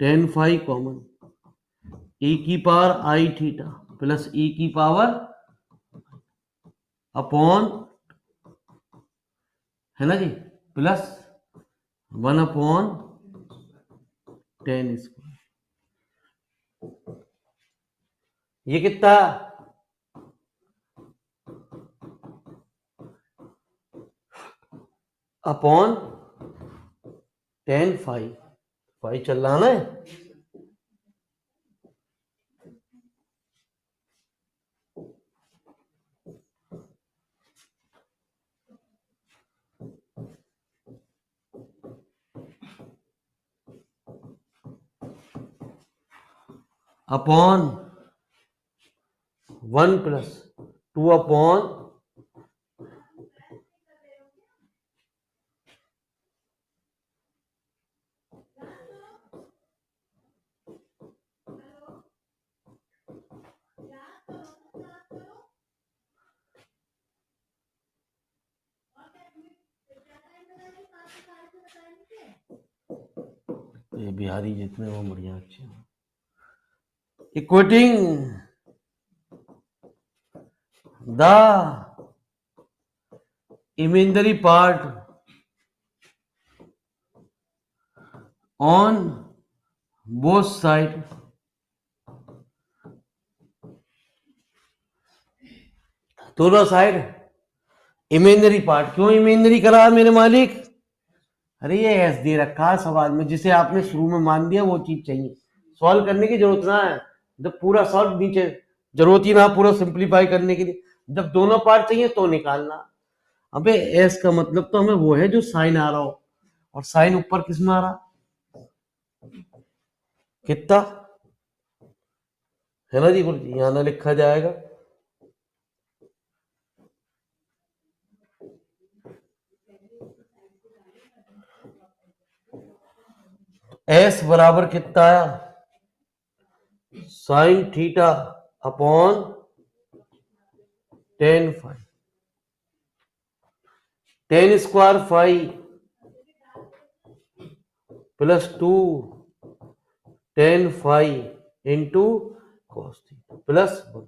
10 फाई कॉमन, ई की पावर आई थीटा प्लस ई की पावर अपॉन, है ना जी, प्लस 1 अपॉन 10 स्क्वायर। ये कितना, अपॉन 10 फाई, फाई चल रहा ना, अपॉन 1 प्लस 2 अपॉन ये बिहारी जितने वो बढ़िया अच्छे equating the imaginary part on both side दोनों साइड इमेजिनरी पार्ट क्यों इमेजिनरी करा मेरे मालिक अरे ये एस दे रखा है सवाल में जिसे आपने शुरू में मान दिया वो चीज चाहिए सॉल्व करने की जरूरत ना है जब पूरा सॉल्व नीचे जरूरत ही ना पूरा सिंप्लीफाई करने के लिए जब दोनों पार्ट चाहिए तो निकालना अबे एस का मतलब तो हमें वो है जो साइन आ रहा हो और साइन ऊपर किस में आ रहा कितना है ना जी गुरुजी यहां ना लिखा जाएगा एस बराबर कितना आया sign theta upon ten five ten square five plus 2 ten five into cos theta plus 1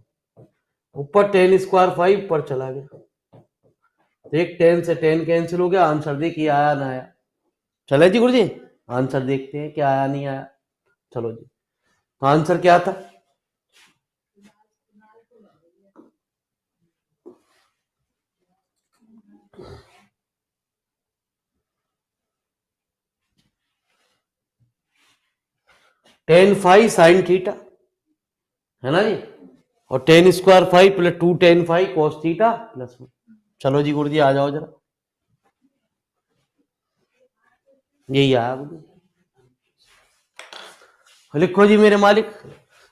ऊपर टेन स्क्वायर फाइव पर चला गया देख 10 से 10 कैंसिल हो गया आंसर देखिए आया ना आया चले जी गुरु जी आंसर देखते हैं क्या आया नहीं आया चलो जी तो आंसर क्या था टेन फाइव साइन थीटा है ना जी और ten square five plus 2 ten five cos theta plus 1 चलो जी गुरु जी आ जाओ जरा यही आया गुरु लिखो जी मेरे मालिक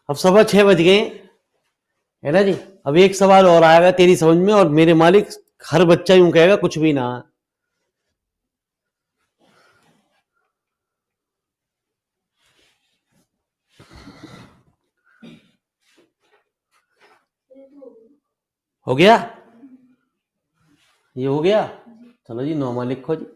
अब 6:15 बज गए है ना जी अब एक सवाल और आएगा तेरी समझ में और मेरे मालिक हर बच्चा यूं कहेगा कुछ भी ना हो गया ये हो गया चलो जी नॉर्मल लिखो जी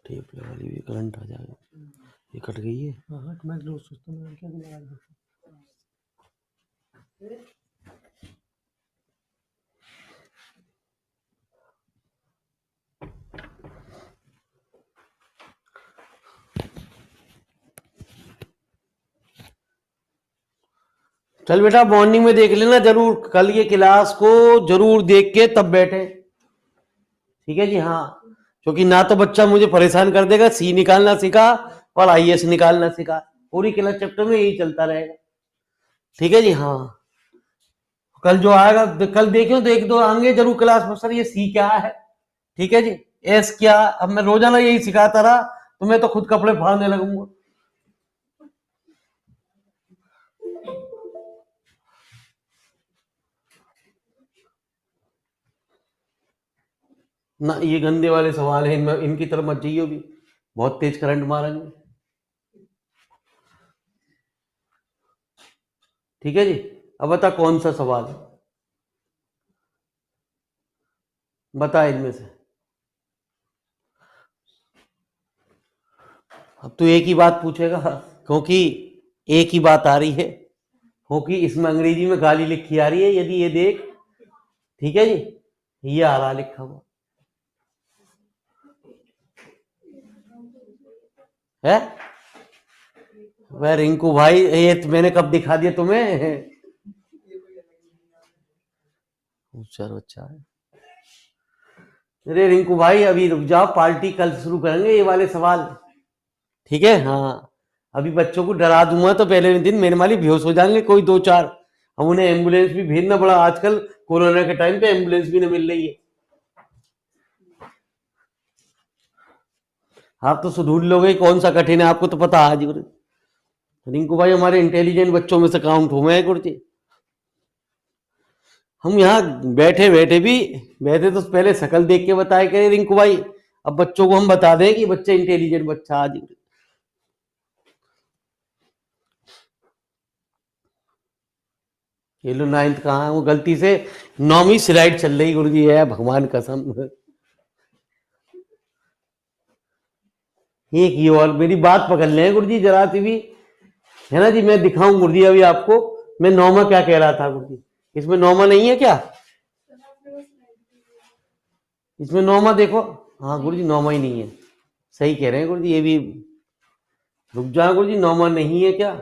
टेप लगा ली, भी करंट आ जाएगा। ये कट गई है। हाँ मैं रोज सोचता हूँ क्या लगा दूँ। चल बेटा मॉर्निंग में देख लेना जरूर, कल ये क्लास को जरूर देख के तब बैठे, ठीक है जी। हाँ, क्योंकि ना तो बच्चा मुझे परेशान कर देगा, सी निकालना सीखा और आईएएस निकालना सीखा, पूरी क्लास चैप्टर में यही चलता रहेगा, ठीक है जी। हाँ, कल जो आएगा कल देखियो तो एक दो आएंगे जरूर क्लास में, सर ये सी क्या है, ठीक है जी, एस क्या। अब मैं रोजाना यही सिखाता रहा तो मैं तो खुद कपड़े फाड़ने लगूंगा। ना ये गंदे वाले सवाल है, इनमें इनकी तरफ मत जाइयो भी, बहुत तेज करंट मारेंगे, ठीक है जी। अब बता कौन सा सवाल है, बता इनमें से। अब तो एक ही बात पूछेगा, क्योंकि एक ही बात आ रही है, क्योंकि इसमें अंग्रेजी में गाली लिखी आ रही है, यदि ये देख, ठीक है जी, ये आ रहा लिखा हुआ है। वह रिंकू भाई, ये तो मैंने कब दिखा दिया तुम्हें, होशियार बच्चा है। अरे रिंकू भाई अभी रुक जाओ, पार्टी कल शुरू करेंगे ये वाले सवाल, ठीक है। हाँ, अभी बच्चों को डरा दूंगा तो पहले दिन मेरे माली बेहोश हो जाएंगे कोई दो चार, हम उन्हें एम्बुलेंस भी भेजना पड़ा, आजकल कोरोना के टाइम पे एम्बुलेंस भी नहीं मिल रही है। आप तो ढूंढ लोगे कौन सा कठिन है, आपको तो पता आज ही। रिंकू भाई हमारे इंटेलिजेंट बच्चों में से काउंट हुए हैं गुरुजी, हम यहाँ बैठे बैठे भी, बैठे तो पहले शकल देख के बताए करे रिंकू भाई, अब बच्चों को हम बता दें कि बच्चे इंटेलिजेंट बच्चा आज। ये लो नाइन्थ कहाँ है, वो गलती से 9वीं स्लाइड चल रही गुरुजी है, भगवान कसम। एक ही और मेरी बात पकड़ लें गुरुजी जरा सी भी, है ना जी। मैं दिखाऊं गुरुजी अभी आपको, मैं नौमा क्या कह रहा था गुरुजी, इसमें नौमा नहीं है क्या, इसमें नौमा देखो, हाँ गुरुजी नौमा ही नहीं है, सही कह रहे हैं गुरुजी, ये भी रुक जाओ गुरुजी, नौमा नहीं है क्या।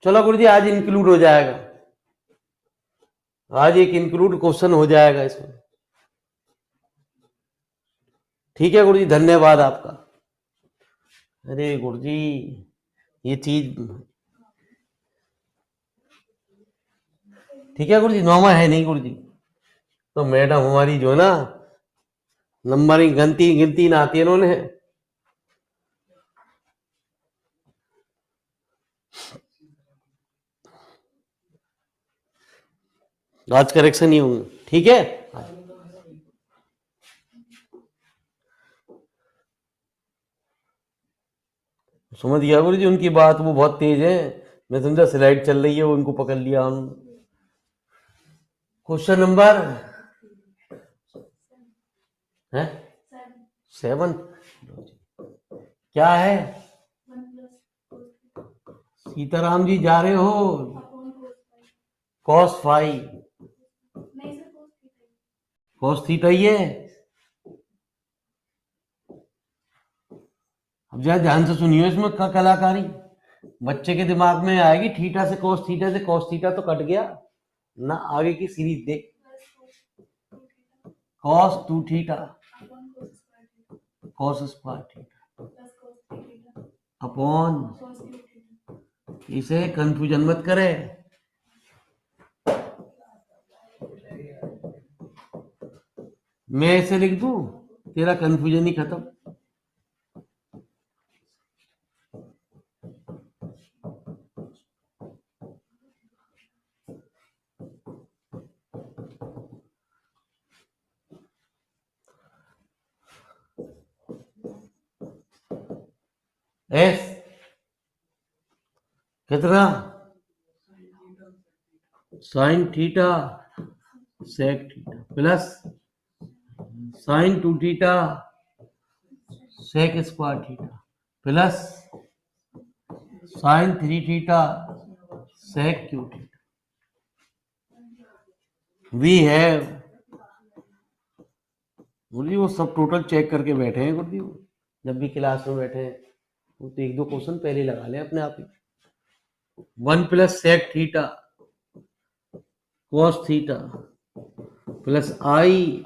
चलो गुरुजी आज इंक्लूड हो जाएगा, आज एक इंक्लूड क्वेश्चन हो जाएगा इसमें, ठीक है गुरुजी, धन्यवाद आपका। अरे गुरुजी ये चीज, ठीक है गुरुजी, नौमा है नहीं गुरुजी, तो मैडम हमारी जो है ना नंबरिंग गिनती गिनती ना आती है इन्होंने, आज करेक्शन ही होंगे, ठीक है। समझ गया गुरु जी उनकी बात, वो बहुत तेज है, मैं समझा स्लाइड चल रही है वो उनको पकड़ लिया हम। क्वेश्चन नंबर है 7, क्या है, सीताराम जी जा रहे हो, cos फाई, cos थीटा ही है। अब जरा ध्यान से सुनियो इसमें कलाकारी, बच्चे के दिमाग में आएगी, थीटा से cos थीटा तो कट गया ना, आगे की सीरीज देख, cos 2 theta cos square theta upon, इसे कंफ्यूजन मत करे, मैं इसे लिख दूं, तेरा कंफ्यूजन ही खत्म। एस कितना, sine theta sec theta plus sine 2 theta sec square theta plus sine 3 theta sec cube theta. We have, गुरुजी वो सब टोटल चेक करके बैठे हैं गुरुजी, वो जब भी क्लास में बैठे हैं वो तो एक दो क्वेश्चन पहले लगा लें अपने आप ही। 1 plus sec theta cos theta plus i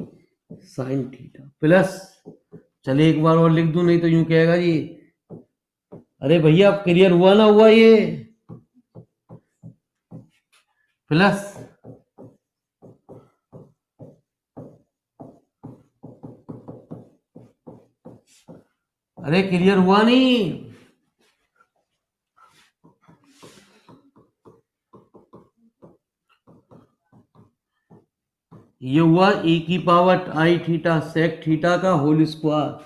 sine theta plus, चले एक बार और लिख दूं नहीं तो यूं कहेगा जी अरे भैया अब क्लियर हुआ ना हुआ ये, प्लस अरे क्लियर हुआ नहीं, ये हुआ e की power i theta sec theta का होल स्क्वायर,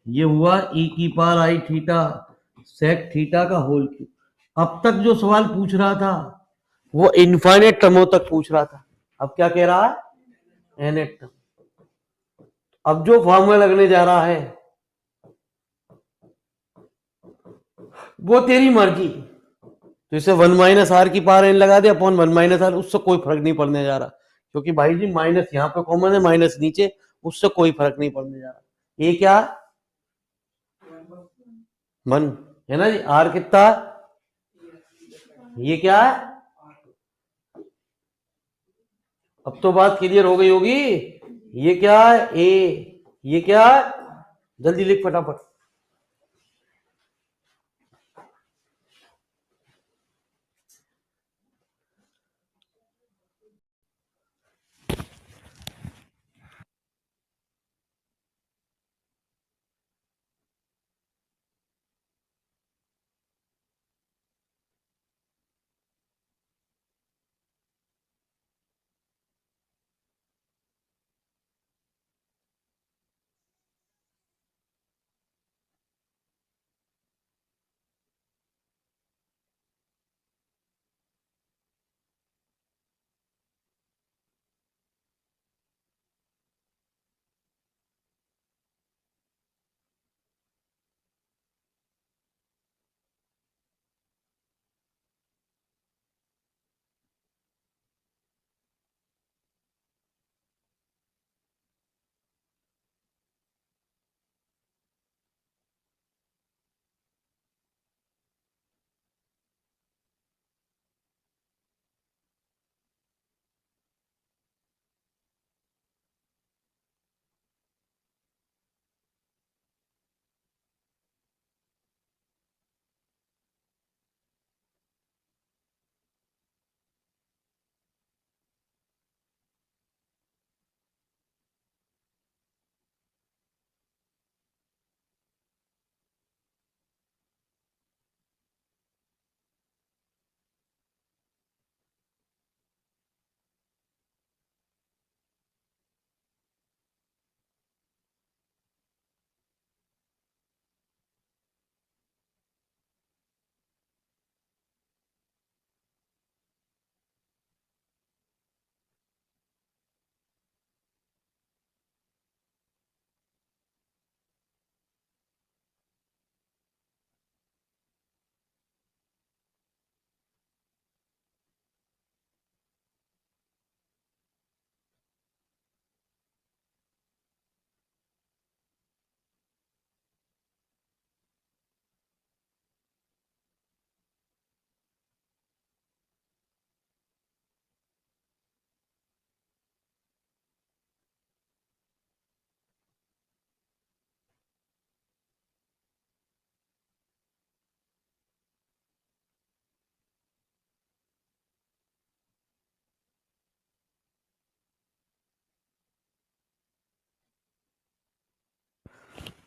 ये हुआ e की power i theta sec theta का होल क्यूब। अब तक जो सवाल पूछ रहा था वो इनफाइनेट टर्मों तक पूछ रहा था, अब क्या कह रहा है एनेट टर्म। अब जो फॉर्मूला लगने जा रहा है वो तेरी मर्जी, तो इसे 1 माइनस आर की पावर एन लगा दे अपॉन 1 माइनस आर, उससे कोई फर्क नहीं पड़ने जा रहा, क्योंकि भाई जी माइनस यहाँ पे कॉमन है माइनस नीचे, उससे कोई फर्क नहीं पड़ने जा रहा। ये क्या 1 है ना जी, आर कितना, ये क्या है, अब तो बात क्लियर हो गई होगी, ये क्या है ए, ये क्या है, जल्दी लिख फटाफट।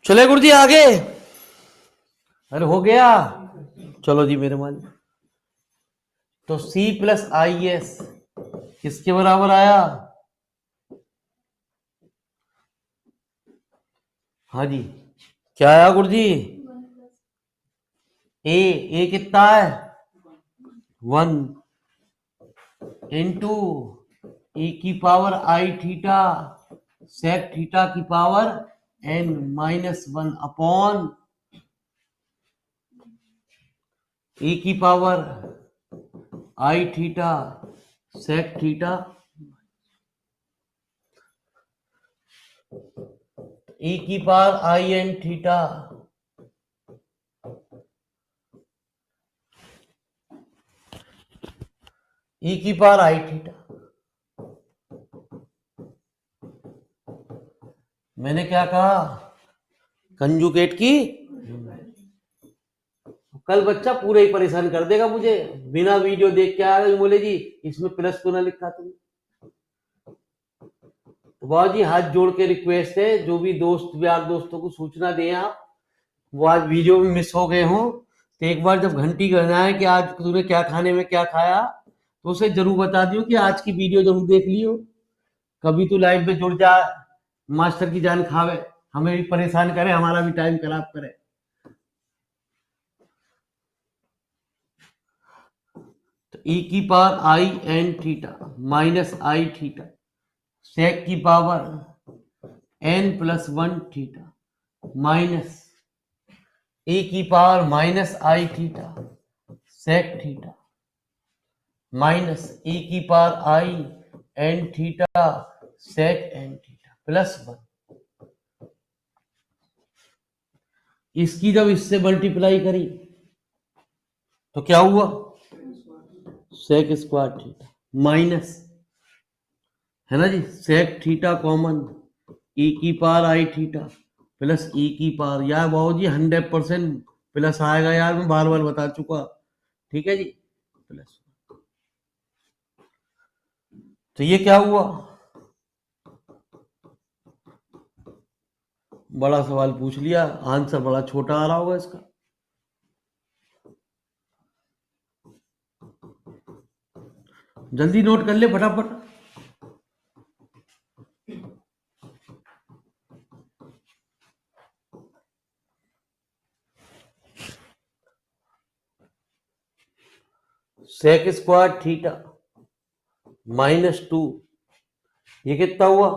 चले गुरु जी आगे, अरे हो गया, चलो जी मेरे मान, तो C प्लस आई एस किसके बराबर आया, हाँ जी क्या आया गुरु जी, ए कितना है 1 इंटू ई की power i theta sec theta की पावर n-1 अपॉन e की पावर i थीटा सेक थीटा e की power i n theta e की पावर i थीटा। मैंने क्या कहा? कंजुगेट की। कल बच्चा पूरा ही परेशान कर देगा मुझे, बिना वीडियो देख के आएगा, बोले जी इसमें प्लस क्यों ना लिखा तुमने। तो बाबा जी हाथ जोड़ के रिक्वेस्ट है, जो भी दोस्त यार दोस्तों को सूचना दें आप, वो आज वीडियो में मिस हो गए हो, तो एक बार जब घंटी गड़ाए कि आज तूने क्या खाने में क्या खाया, तो उसे जरूर बता दियो कि आज की वीडियो जरूर देख लियो। कभी तू लाइव में जुड़ जा, मास्टर की जान खावे, हमें भी परेशान करे, हमारा भी टाइम खराब करे। तो e की power i n theta minus i theta sec की power n+1 theta minus e की power minus i theta sec theta minus e की power i n theta sec n theta plus 1। इसकी जब इससे मल्टीप्लाई करी तो क्या हुआ? सेक स्क्वायर थीटा माइनस, है ना जी, सेक थीटा कॉमन e की power i theta plus e की पावर, यार बाबू जी 100% प्लस आएगा यार, मैं बार बार बता चुका, ठीक है जी, प्लस। तो ये क्या हुआ? बड़ा सवाल पूछ लिया, आंसर बड़ा छोटा आ रहा होगा इसका। जल्दी नोट कर ले फटाफट। सेक स्क्वायर थीटा -2, ये कितना हुआ?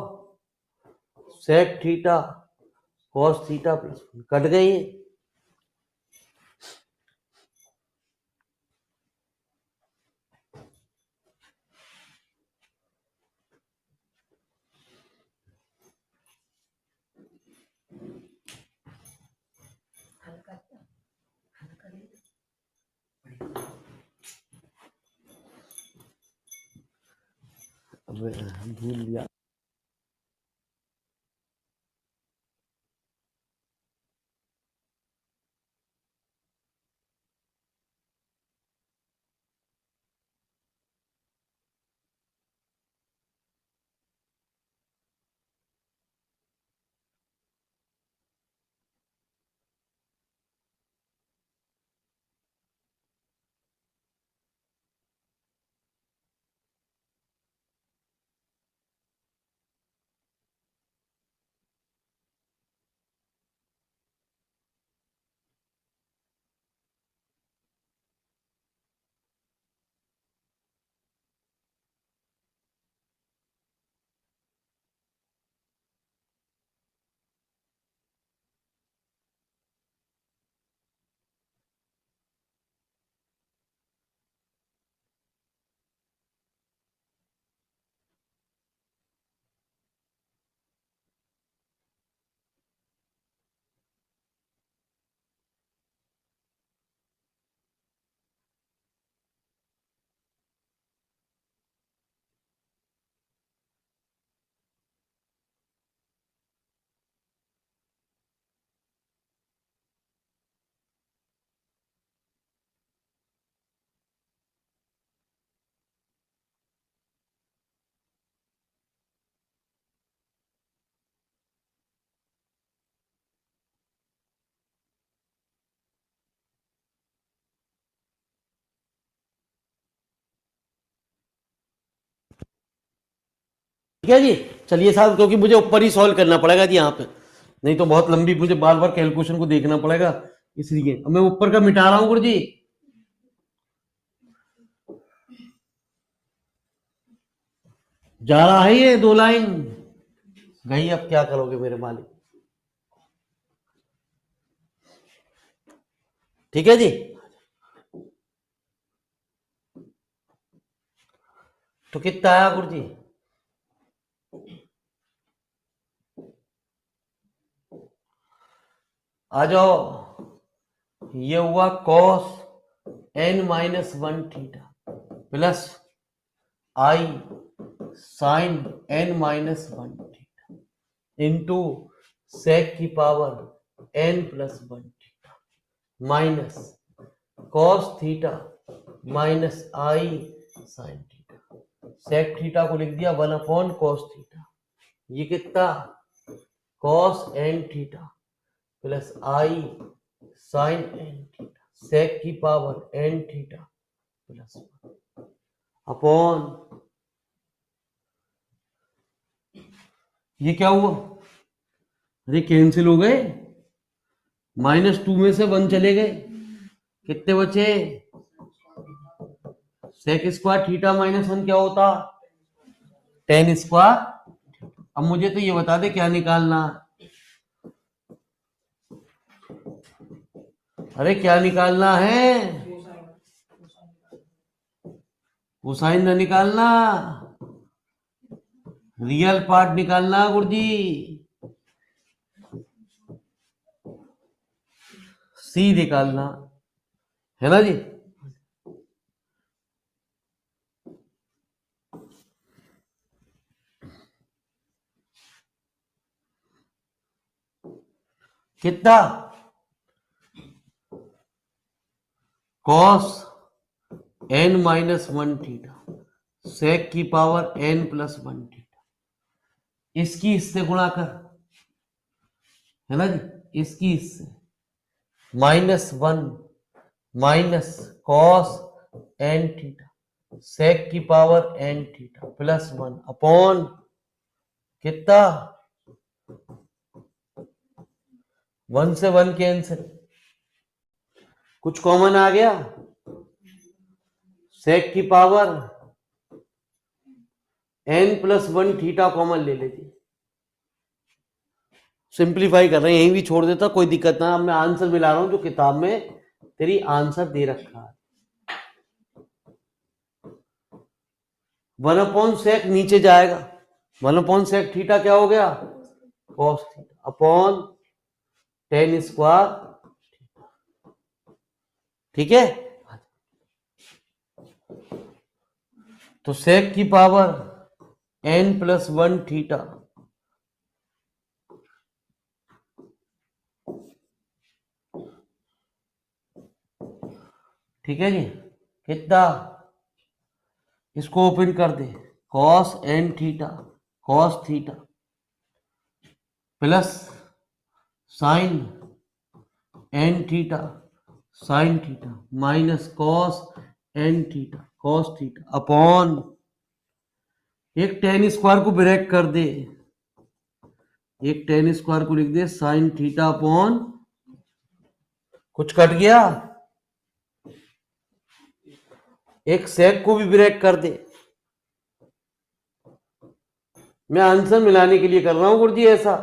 Sec theta cos theta plus, cut गई है। अब भूल लिया। ठीक है जी, चलिए साहब, क्योंकि मुझे ऊपर ही सॉल्व करना पड़ेगा जी यहाँ पे, नहीं तो बहुत लंबी, मुझे बार बार कैलकुलेशन को देखना पड़ेगा, इसलिए अब मैं ऊपर का मिटा रहा हूँ गुरु जी। जा रहा है ये 2 लाइन, गई, अब क्या करोगे मेरे मालिक? ठीक है जी। तो कितना आया गुरु जी? आ जाओ, ये हुआ cos n-1 theta plus i sin n-1 theta into sec की power n+1 theta minus cos theta minus i sin theta. Sec theta को लिख दिया 1/cos थीटा। ये कितना? cos n theta plus i sine n theta sec की power n theta plus upon, ये क्या हुआ? अरे कैंसिल हो गए, -2 में से 1 चले गए, कितने बचे? सेक स्क्वायर थीटा -1 क्या होता? tan square. अब मुझे तो ये बता दे क्या निकालना है? अरे क्या निकालना है? कोसाइन ना निकालना, रियल पार्ट निकालना गुरुजी। सी निकालना है ना जी। कितना? cos n-1 थीटा सेक की पावर n+1 थीटा, इसकी इससे गुणा कर, है ना जी, इसकी इससे -1 minus cos n theta sec की पावर n थीटा +1 अपॉन कितना? 1 से 1 कैंसिल, कुछ कॉमन आ गया, सेक की पावर n+1 थीटा कॉमन ले लेती। सिंप्लीफाई कर रहे हैं, यहीं भी छोड़ देता, कोई दिक्कत ना। अब मैं आंसर मिला रहा हूं जो किताब में तेरी आंसर दे रखा है। 1/sec नीचे जाएगा, 1/sec थीटा क्या हो गया? cos theta upon tan square, ठीक है। तो सेक की पावर n+1 थीटा ठीक है जी, कितना? इसको ओपन कर दे, cos n theta cos theta plus sign n theta sine theta minus cos n theta cos theta upon एक tan स्क्वायर को ब्रेक कर दे, एक tan स्क्वायर को लिख दे साइन थीटा अपॉन, कुछ कट गया? एक सेक को भी ब्रेक कर दे। मैं आंसर मिलाने के लिए कर रहा हूं गुरुजी ऐसा।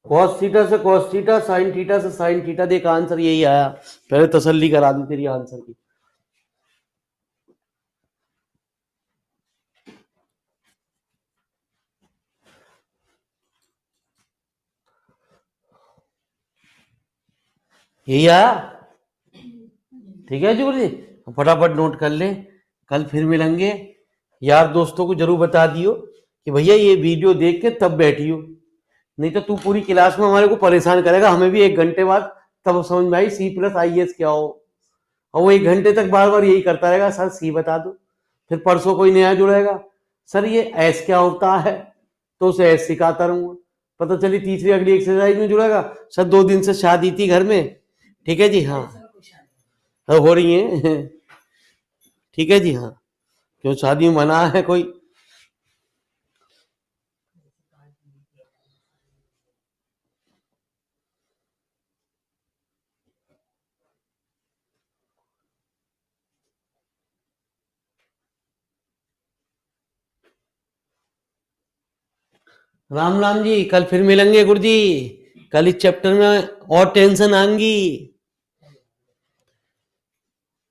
cos थीटा से cos थीटा, साइन थीटा से साइन थीटा, देख आंसर यही आया। पहले तसल्ली करा दी तेरी आंसर की। यही आया, ठीक है जी गुरुजी। फटाफट नोट कर ले, कल फिर मिलेंगे। यार दोस्तों को जरूर बता दियो कि भैया ये वीडियो देख के तब बैठियो, नहीं तो तू पूरी क्लास में हमारे को परेशान करेगा। हमें भी 1 घंटे बाद तब समझ में आई C+IS क्या हो, और वो 1 घंटे तक बार बार यही करता रहेगा, सर सी बता दो। फिर परसों कोई नया जुड़ेगा, सर ये एस क्या होता है, तो उसे एस सिखाता रहूंगा। पता चली तीसरी अगली एक्सरसाइज में जुड़ेगा, सर 2 दिन से शादी थी घर में, ठीक है जी, हाँ हो रही है ठीक है जी, हाँ क्यों शादी में मना है कोई? राम राम जी, कल फिर मिलेंगे गुरु जी। कल इस चैप्टर में और टेंशन आएंगी।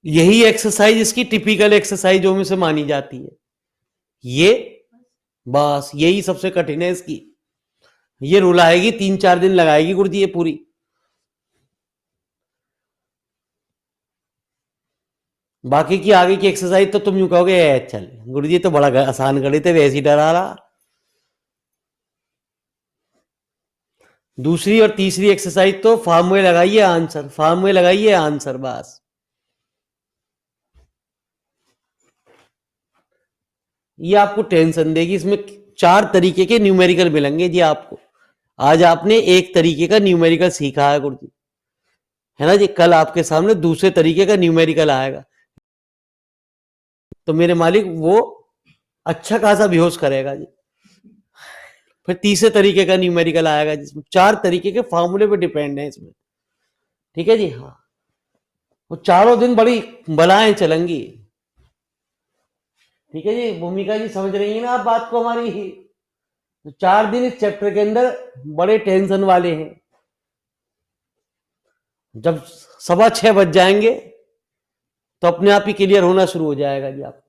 यही एक्सरसाइज इसकी टिपिकल एक्सरसाइजों में से मानी जाती है। ये बस यही सबसे कठिन है इसकी। ये रुलाएगी, 3-4 दिन लगाएगी गुरु जी ये पूरी। बाकी की आगे की एक्सरसाइज तो तुम यूं कहोगे चल गुरु जी तो बड़ा आसान गणित है, वैसे ही डरा रहा। दूसरी और तीसरी एक्सरसाइज तो फॉर्मूले लगाइए आंसर, फॉर्मूले लगाइए आंसर, बस। ये आपको टेंशन देगी। इसमें 4 तरीके के न्यूमेरिकल मिलेंगे जी आपको। आज आपने एक तरीके का न्यूमेरिकल सीखा है गुरु जी, है ना जी। कल आपके सामने दूसरे तरीके का न्यूमेरिकल आएगा, तो मेरे मालिक वो अच्छा खासा बेहोश करेगा जी। फिर तीसरे तरीके का न्यूमेरिकल आएगा जिसमें 4 तरीके के फॉर्मूले पे डिपेंड है इसमें। ठीक है जी। हाँ, वो चारों दिन बड़ी बलाएं चलेंगी। ठीक है जी, भूमिका जी समझ रही है ना आप बात को हमारी। तो 4 दिन इस चैप्टर के अंदर बड़े टेंशन वाले हैं। जब 6:15 बज जाएंगे तो अपने आप ही क्लियर होना शुरू हो जाएगा जी आप।